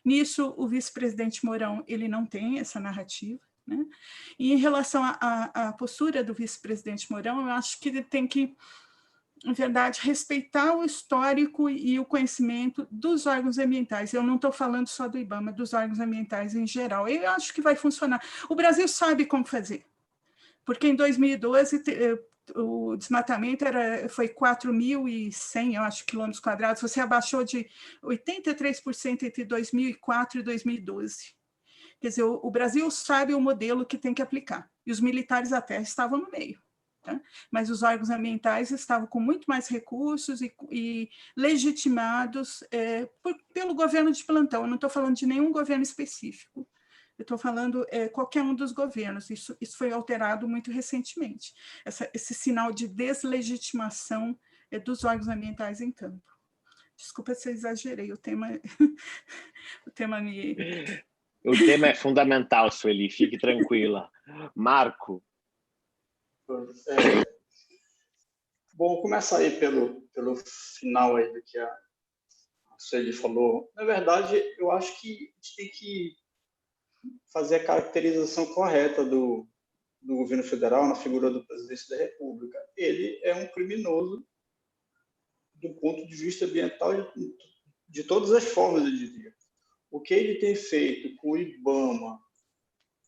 Nisso, o vice-presidente Mourão, ele não tem essa narrativa, né? E em relação à postura do vice-presidente Mourão, eu acho que ele tem que, na verdade, respeitar o histórico e o conhecimento dos órgãos ambientais. Eu não estou falando só do IBAMA, dos órgãos ambientais em geral. Eu acho que vai funcionar. O Brasil sabe como fazer, porque em 2012 o desmatamento foi 4.100, eu acho, quilômetros quadrados. Você abaixou de 83% entre 2004 e 2012. Quer dizer, o Brasil sabe o modelo que tem que aplicar, e os militares até estavam no meio. Tá? Mas os órgãos ambientais estavam com muito mais recursos e legitimados pelo governo de plantão. Eu não estou falando de nenhum governo específico, eu estou falando qualquer um dos governos. Isso foi alterado muito recentemente, esse sinal de deslegitimação dos órgãos ambientais em campo. Desculpa se eu exagerei, o tema me... O tema é fundamental, Sueli, fique tranquila. Marco. Bom, começar aí pelo final aí do que a Sueli falou. Na verdade, eu acho que a gente tem que fazer a caracterização correta do governo federal na figura do presidente da República. Ele é um criminoso do ponto de vista ambiental de todas as formas, eu diria. O que ele tem feito com o IBAMA,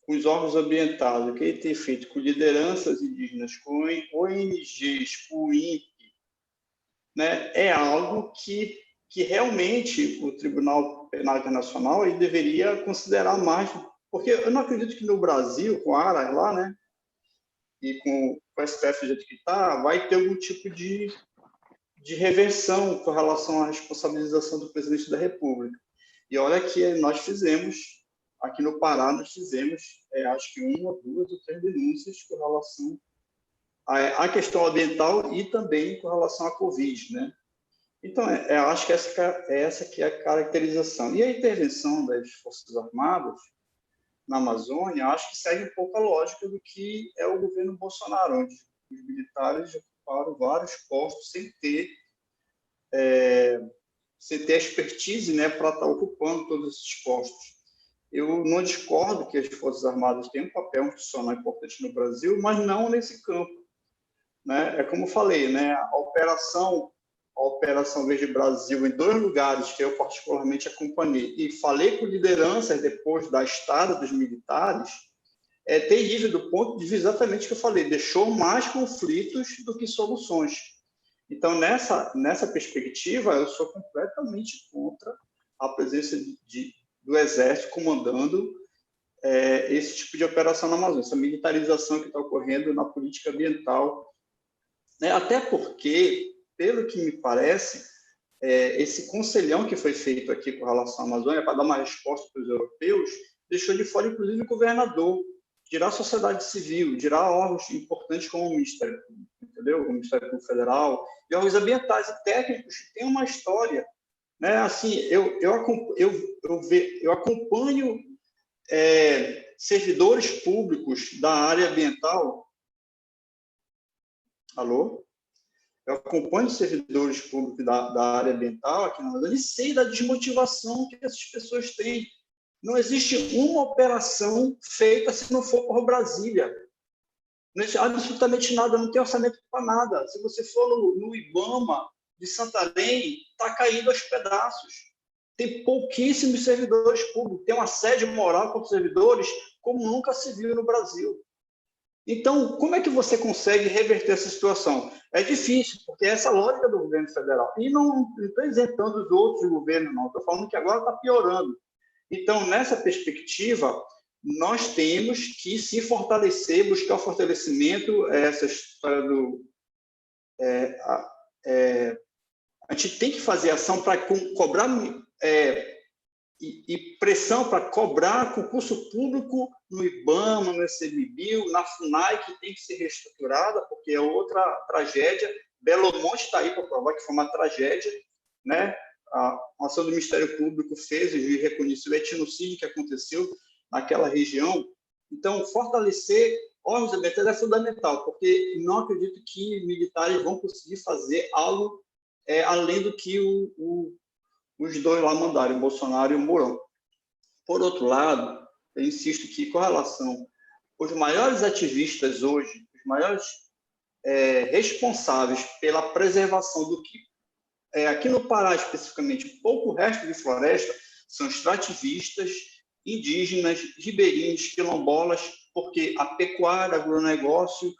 com os órgãos ambientais, o que ele tem feito com lideranças indígenas, com ONGs, com o INPE, né, é algo que realmente o Tribunal Penal Internacional ele deveria considerar mais, porque eu não acredito que no Brasil, com a ARA lá, né, e com o STF do jeito que está, vai ter algum tipo de reversão com relação à responsabilização do presidente da República. E olha que nós fizemos, aqui no Pará, nós fizemos, acho que 1, 2 ou 3 denúncias com relação à questão ambiental e também com relação à Covid, né? Então, eu acho que essa que é a caracterização. E a intervenção das Forças Armadas na Amazônia, acho que segue um pouco a lógica do que é o governo Bolsonaro, onde os militares ocuparam vários postos sem ter a expertise, né, para estar ocupando todos esses postos. Eu não discordo que as Forças Armadas têm um papel institucional importante no Brasil, mas não nesse campo, né? É como eu falei, né, a operação Verde Brasil em 2 lugares que eu particularmente acompanhei e falei com lideranças depois da estada dos militares, é terrível do ponto de vista exatamente que eu falei, deixou mais conflitos do que soluções. Então, nessa perspectiva, eu sou completamente contra a presença do Exército comandando esse tipo de operação na Amazônia, essa militarização que está ocorrendo na política ambiental. Né? Até porque, pelo que me parece, esse conselhão que foi feito aqui com relação à Amazônia, para dar uma resposta para os europeus, deixou de fora, inclusive, o governador, tirar a sociedade civil, tirar órgãos importantes como o Ministério Público, entendeu? O Ministério Público Federal, e órgãos ambientais e técnicos que têm uma história. Né? Assim, eu acompanho servidores públicos da área ambiental. Alô? Eu acompanho servidores públicos da área ambiental aqui na Amazônia e sei da desmotivação que essas pessoas têm. Não existe uma operação feita se não for por Brasília. Não existe absolutamente nada, não tem orçamento para nada. Se você for no IBAMA de Santarém, está caindo aos pedaços. Tem pouquíssimos servidores públicos, tem um assédio moral contra os servidores como nunca se viu no Brasil. Então, como é que você consegue reverter essa situação? É difícil, porque essa é a lógica do governo federal. E não estou isentando os outros governos, não. Estou falando que agora está piorando. Então, nessa perspectiva, nós temos que se fortalecer, buscar o fortalecimento, essa história do... a gente tem que fazer ação para cobrar e pressão para cobrar concurso público no IBAMA, no ICMBio, na FUNAI, que tem que ser reestruturada, porque é outra tragédia. Belo Monte está aí para provar que foi uma tragédia, né? A ação do Ministério Público fez e reconheceu o etnocídio que aconteceu naquela região. Então, fortalecer órgãos ambientais é fundamental, porque não acredito que militares vão conseguir fazer algo além do que os dois lá mandaram, o Bolsonaro e o Mourão. Por outro lado, eu insisto que, com relação aos maiores ativistas hoje, os maiores responsáveis pela preservação do que aqui no Pará, especificamente, pouco resto de floresta, são extrativistas, indígenas, ribeirinhos, quilombolas, porque a pecuária, agronegócio,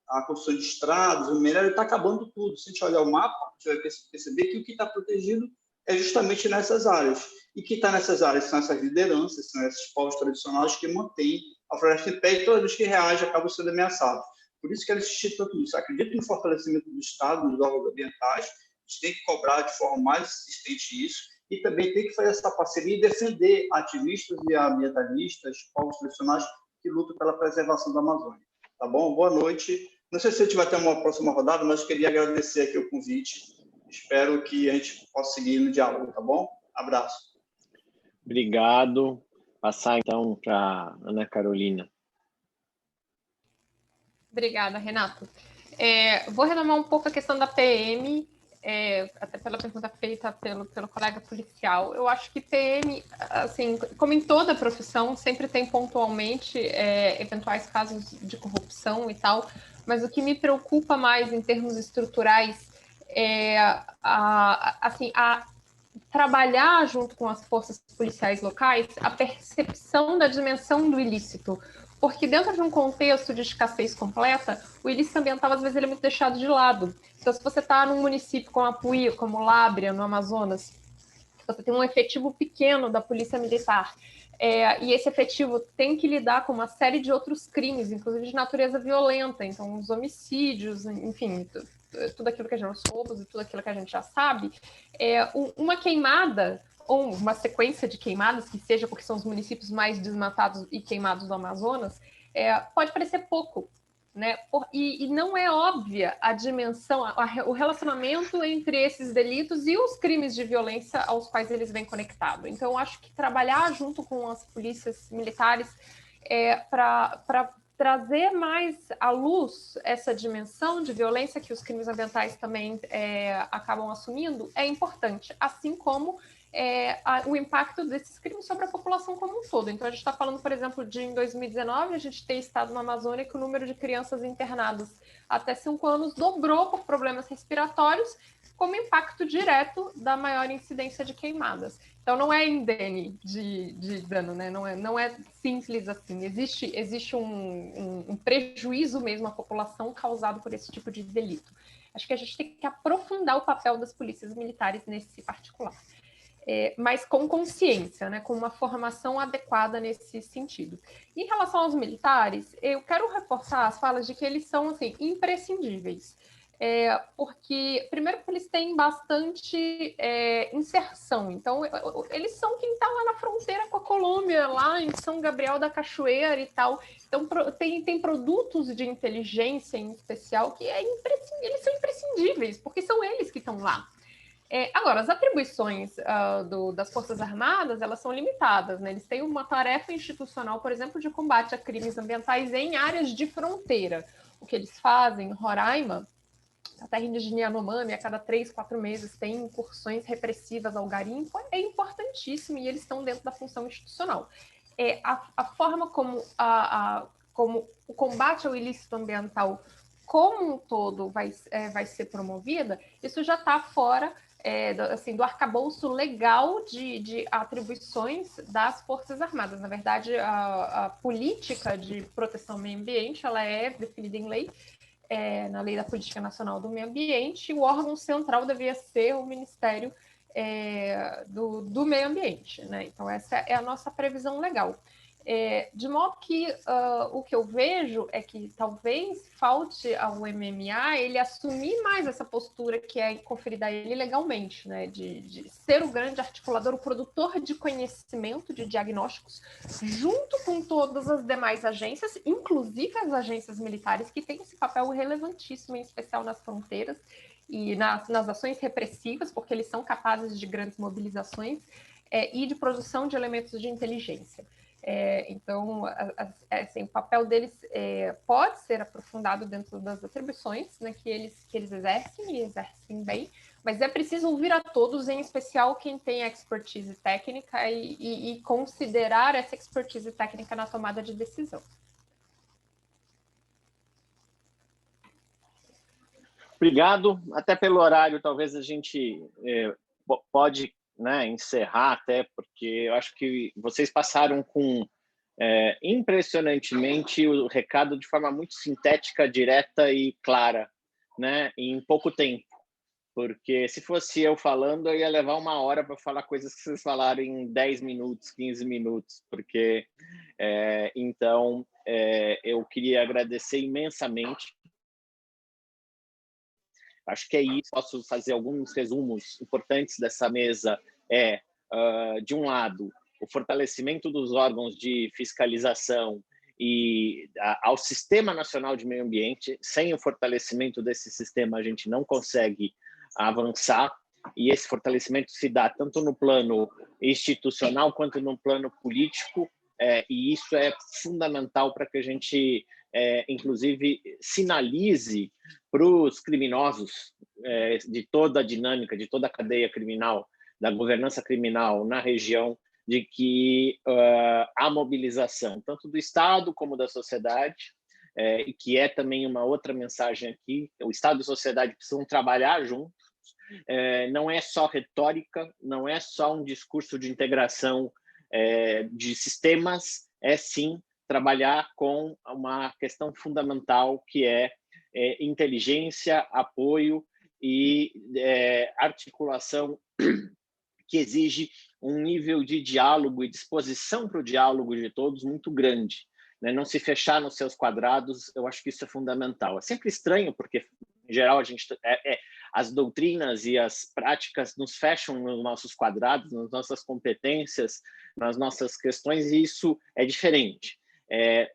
a construção de estradas, o minério está acabando tudo. Se a gente olhar o mapa, a gente vai perceber que o que está protegido é justamente nessas áreas. E que está nessas áreas são essas lideranças, são esses povos tradicionais que mantêm a floresta em pé e todas as que reagem acabam sendo ameaçados. Por isso que ela insiste tanto nisso. Acredito no fortalecimento do Estado, nos órgãos ambientais. A gente tem que cobrar de forma mais insistente isso e também tem que fazer essa parceria e defender ativistas e ambientalistas, povos tradicionais que lutam pela preservação da Amazônia. Tá bom? Boa noite. Não sei se a gente vai ter uma próxima rodada, mas eu queria agradecer aqui o convite. Espero que a gente possa seguir no diálogo, tá bom? Abraço. Obrigado. Passar, então, para Ana Carolina. Obrigada, Renato. Vou retomar um pouco a questão da PM, até pela pergunta feita pelo colega policial. Eu acho que PM, assim, como em toda profissão, sempre tem pontualmente eventuais casos de corrupção e tal, mas o que me preocupa mais em termos estruturais é a trabalhar junto com as forças policiais locais a percepção da dimensão do ilícito, porque dentro de um contexto de escassez completa, o ilícito ambiental, às vezes, ele é muito deixado de lado. Então, se você está num município como Apuí, como Lábrea, no Amazonas, você tem um efetivo pequeno da polícia militar, e esse efetivo tem que lidar com uma série de outros crimes, inclusive de natureza violenta, então os homicídios, enfim, tudo aquilo que a gente, os roubos e tudo aquilo que a gente já sabe, uma queimada ou uma sequência de queimadas, que seja porque são os municípios mais desmatados e queimados do Amazonas, pode parecer pouco, né? E não é óbvia a dimensão, o relacionamento entre esses delitos e os crimes de violência aos quais eles vêm conectados. Então, eu acho que trabalhar junto com as polícias militares para trazer mais à luz essa dimensão de violência que os crimes ambientais também acabam assumindo é importante, assim como o impacto desses crimes sobre a população como um todo. Então, a gente está falando, por exemplo, de em 2019, a gente ter estado na Amazônia que o número de crianças internadas até 5 anos dobrou por problemas respiratórios, como impacto direto da maior incidência de queimadas. Então, não é indene de dano, né? Não é simples assim. Existe um prejuízo mesmo à população causado por esse tipo de delito. Acho que a gente tem que aprofundar o papel das polícias militares nesse particular. Mas com consciência, né, com uma formação adequada nesse sentido. Em relação aos militares, eu quero reforçar as falas de que eles são assim, imprescindíveis, porque, primeiro, que eles têm bastante inserção, então eles são quem está lá na fronteira com a Colômbia, lá em São Gabriel da Cachoeira e tal, então tem produtos de inteligência em especial que eles são imprescindíveis, porque são eles que estão lá. Agora, as atribuições das Forças Armadas, elas são limitadas, né? Eles têm uma tarefa institucional, por exemplo, de combate a crimes ambientais em áreas de fronteira. O que eles fazem em Roraima, a terra indígena Yanomami, a cada 3, 4 meses tem incursões repressivas ao garimpo, é importantíssimo e eles estão dentro da função institucional. A forma como como o combate ao ilícito ambiental como um todo vai ser promovida, isso já está fora do arcabouço legal de atribuições das Forças Armadas. Na verdade, a política de proteção ao meio ambiente ela é definida em lei, na Lei da Política Nacional do Meio Ambiente, e o órgão central devia ser o Ministério do Meio Ambiente, né? Então, essa é a nossa previsão legal. De modo que o que eu vejo é que talvez falte ao MMA ele assumir mais essa postura que é conferida a ele legalmente, né? De ser o grande articulador, o produtor de conhecimento, de diagnósticos, junto com todas as demais agências, inclusive as agências militares, que têm esse papel relevantíssimo, em especial nas fronteiras e nas ações repressivas, porque eles são capazes de grandes mobilizações e de produção de elementos de inteligência. Então, assim, o papel deles pode ser aprofundado dentro das atribuições, né, que eles exercem e exercem bem, mas é preciso ouvir a todos, em especial quem tem expertise técnica e considerar essa expertise técnica na tomada de decisão. Obrigado. Até pelo horário, talvez a gente pode, né, encerrar, até porque eu acho que vocês passaram com impressionantemente o recado de forma muito sintética, direta e clara, né, em pouco tempo. Porque se fosse eu falando, eu ia levar 1 hora para falar coisas que vocês falaram em 10 minutos, 15 minutos. Porque, então, eu queria agradecer imensamente. Acho que é isso. Posso fazer alguns resumos importantes dessa mesa. De um lado, o fortalecimento dos órgãos de fiscalização e ao Sistema Nacional de Meio Ambiente. Sem o fortalecimento desse sistema, a gente não consegue avançar, e esse fortalecimento se dá tanto no plano institucional quanto no plano político, e isso é fundamental para que a gente, inclusive, sinalize para os criminosos de toda a dinâmica, de toda a cadeia criminal, da governança criminal na região, de que a mobilização, tanto do Estado como da sociedade, e que é também uma outra mensagem aqui, o Estado e a sociedade precisam trabalhar juntos, não é só retórica, não é só um discurso de integração de sistemas, é sim trabalhar com uma questão fundamental que é inteligência, apoio e articulação que exige um nível de diálogo e disposição para o diálogo de todos muito grande, né? Não se fechar nos seus quadrados, eu acho que isso é fundamental. É sempre estranho, porque, em geral, as doutrinas e as práticas nos fecham nos nossos quadrados, nas nossas competências, nas nossas questões, e isso é diferente.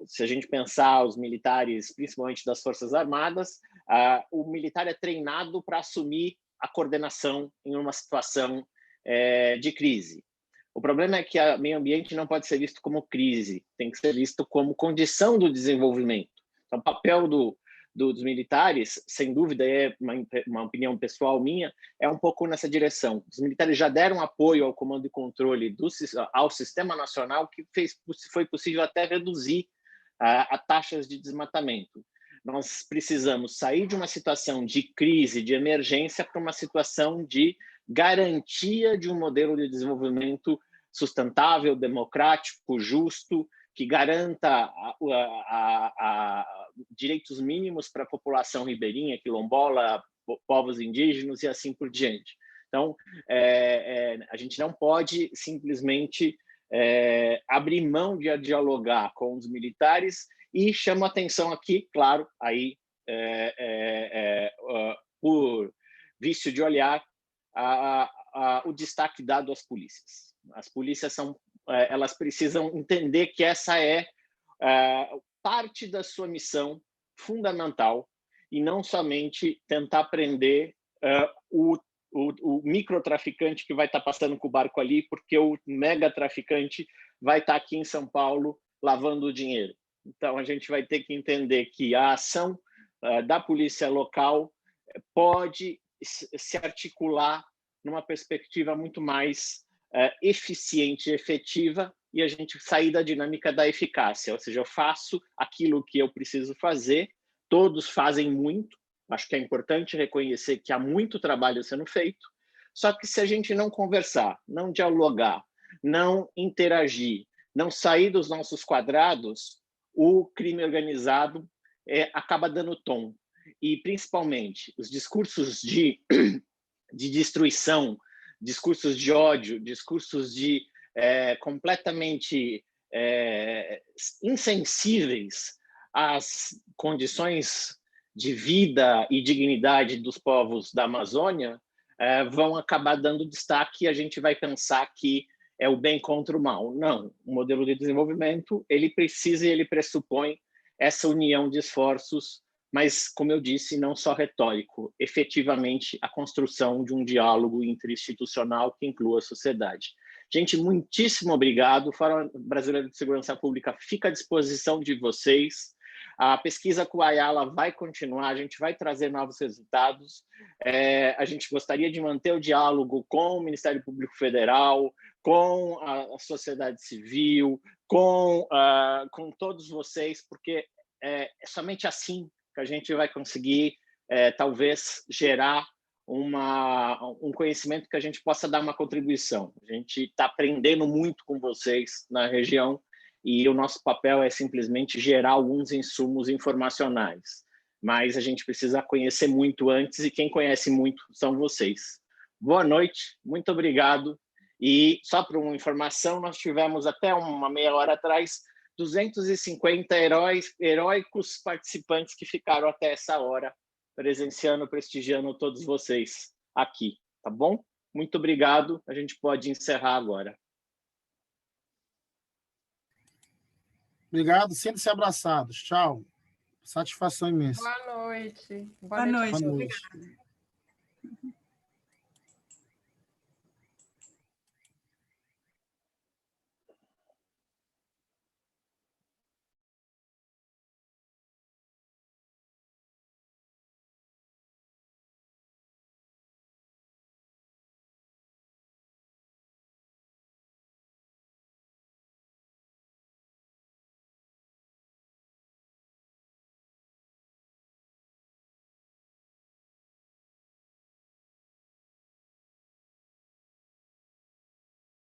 Se a gente pensar os militares, principalmente das Forças Armadas, o militar é treinado para assumir a coordenação em uma situação de crise. O problema é que o meio ambiente não pode ser visto como crise, tem que ser visto como condição do desenvolvimento. Então, o papel dos militares, sem dúvida, é uma opinião pessoal minha, é um pouco nessa direção. Os militares já deram apoio ao comando e controle ao Sistema Nacional, que foi possível até reduzir a taxas de desmatamento. Nós precisamos sair de uma situação de crise, de emergência, para uma situação de garantia de um modelo de desenvolvimento sustentável, democrático, justo, que garanta direitos mínimos para a população ribeirinha, quilombola, povos indígenas e assim por diante. Então, a gente não pode simplesmente abrir mão de dialogar com os militares, e chamo a atenção aqui, claro, aí por vício de olhar, o destaque dado às polícias. As polícias elas precisam entender que essa é parte da sua missão fundamental, e não somente tentar prender o microtraficante que vai estar passando com o barco ali, porque o megatraficante vai estar aqui em São Paulo lavando o dinheiro. Então, a gente vai ter que entender que a ação da polícia local pode se articular numa perspectiva muito mais eficiente e efetiva e a gente sair da dinâmica da eficácia, ou seja, eu faço aquilo que eu preciso fazer, todos fazem muito, acho que é importante reconhecer que há muito trabalho sendo feito, só que se a gente não conversar, não dialogar, não interagir, não sair dos nossos quadrados, o crime organizado acaba dando tom. E, principalmente, os discursos de destruição, discursos de ódio, discursos de completamente insensíveis às condições de vida e dignidade dos povos da Amazônia, vão acabar dando destaque e a gente vai pensar que é o bem contra o mal. Não, o modelo de desenvolvimento, ele precisa e ele pressupõe essa união de esforços, mas, como eu disse, não só retórico, efetivamente a construção de um diálogo interinstitucional que inclua a sociedade. Gente, muitíssimo obrigado. O Fórum Brasileiro de Segurança Pública fica à disposição de vocês. A pesquisa com a Ayala vai continuar, a gente vai trazer novos resultados. A gente gostaria de manter o diálogo com o Ministério Público Federal, com a sociedade civil, com todos vocês, porque é somente assim que a gente vai conseguir, talvez, gerar um conhecimento que a gente possa dar uma contribuição. A gente está aprendendo muito com vocês na região e o nosso papel é simplesmente gerar alguns insumos informacionais. Mas a gente precisa conhecer muito antes e quem conhece muito são vocês. Boa noite, muito obrigado. E só para uma informação, nós tivemos até uma meia hora atrás 250 heróicos participantes que ficaram até essa hora presenciando, prestigiando todos vocês aqui, tá bom? Muito obrigado, a gente pode encerrar agora. Obrigado, sentem-se abraçados. Tchau. Satisfação imensa. Boa noite. Boa noite. Boa noite.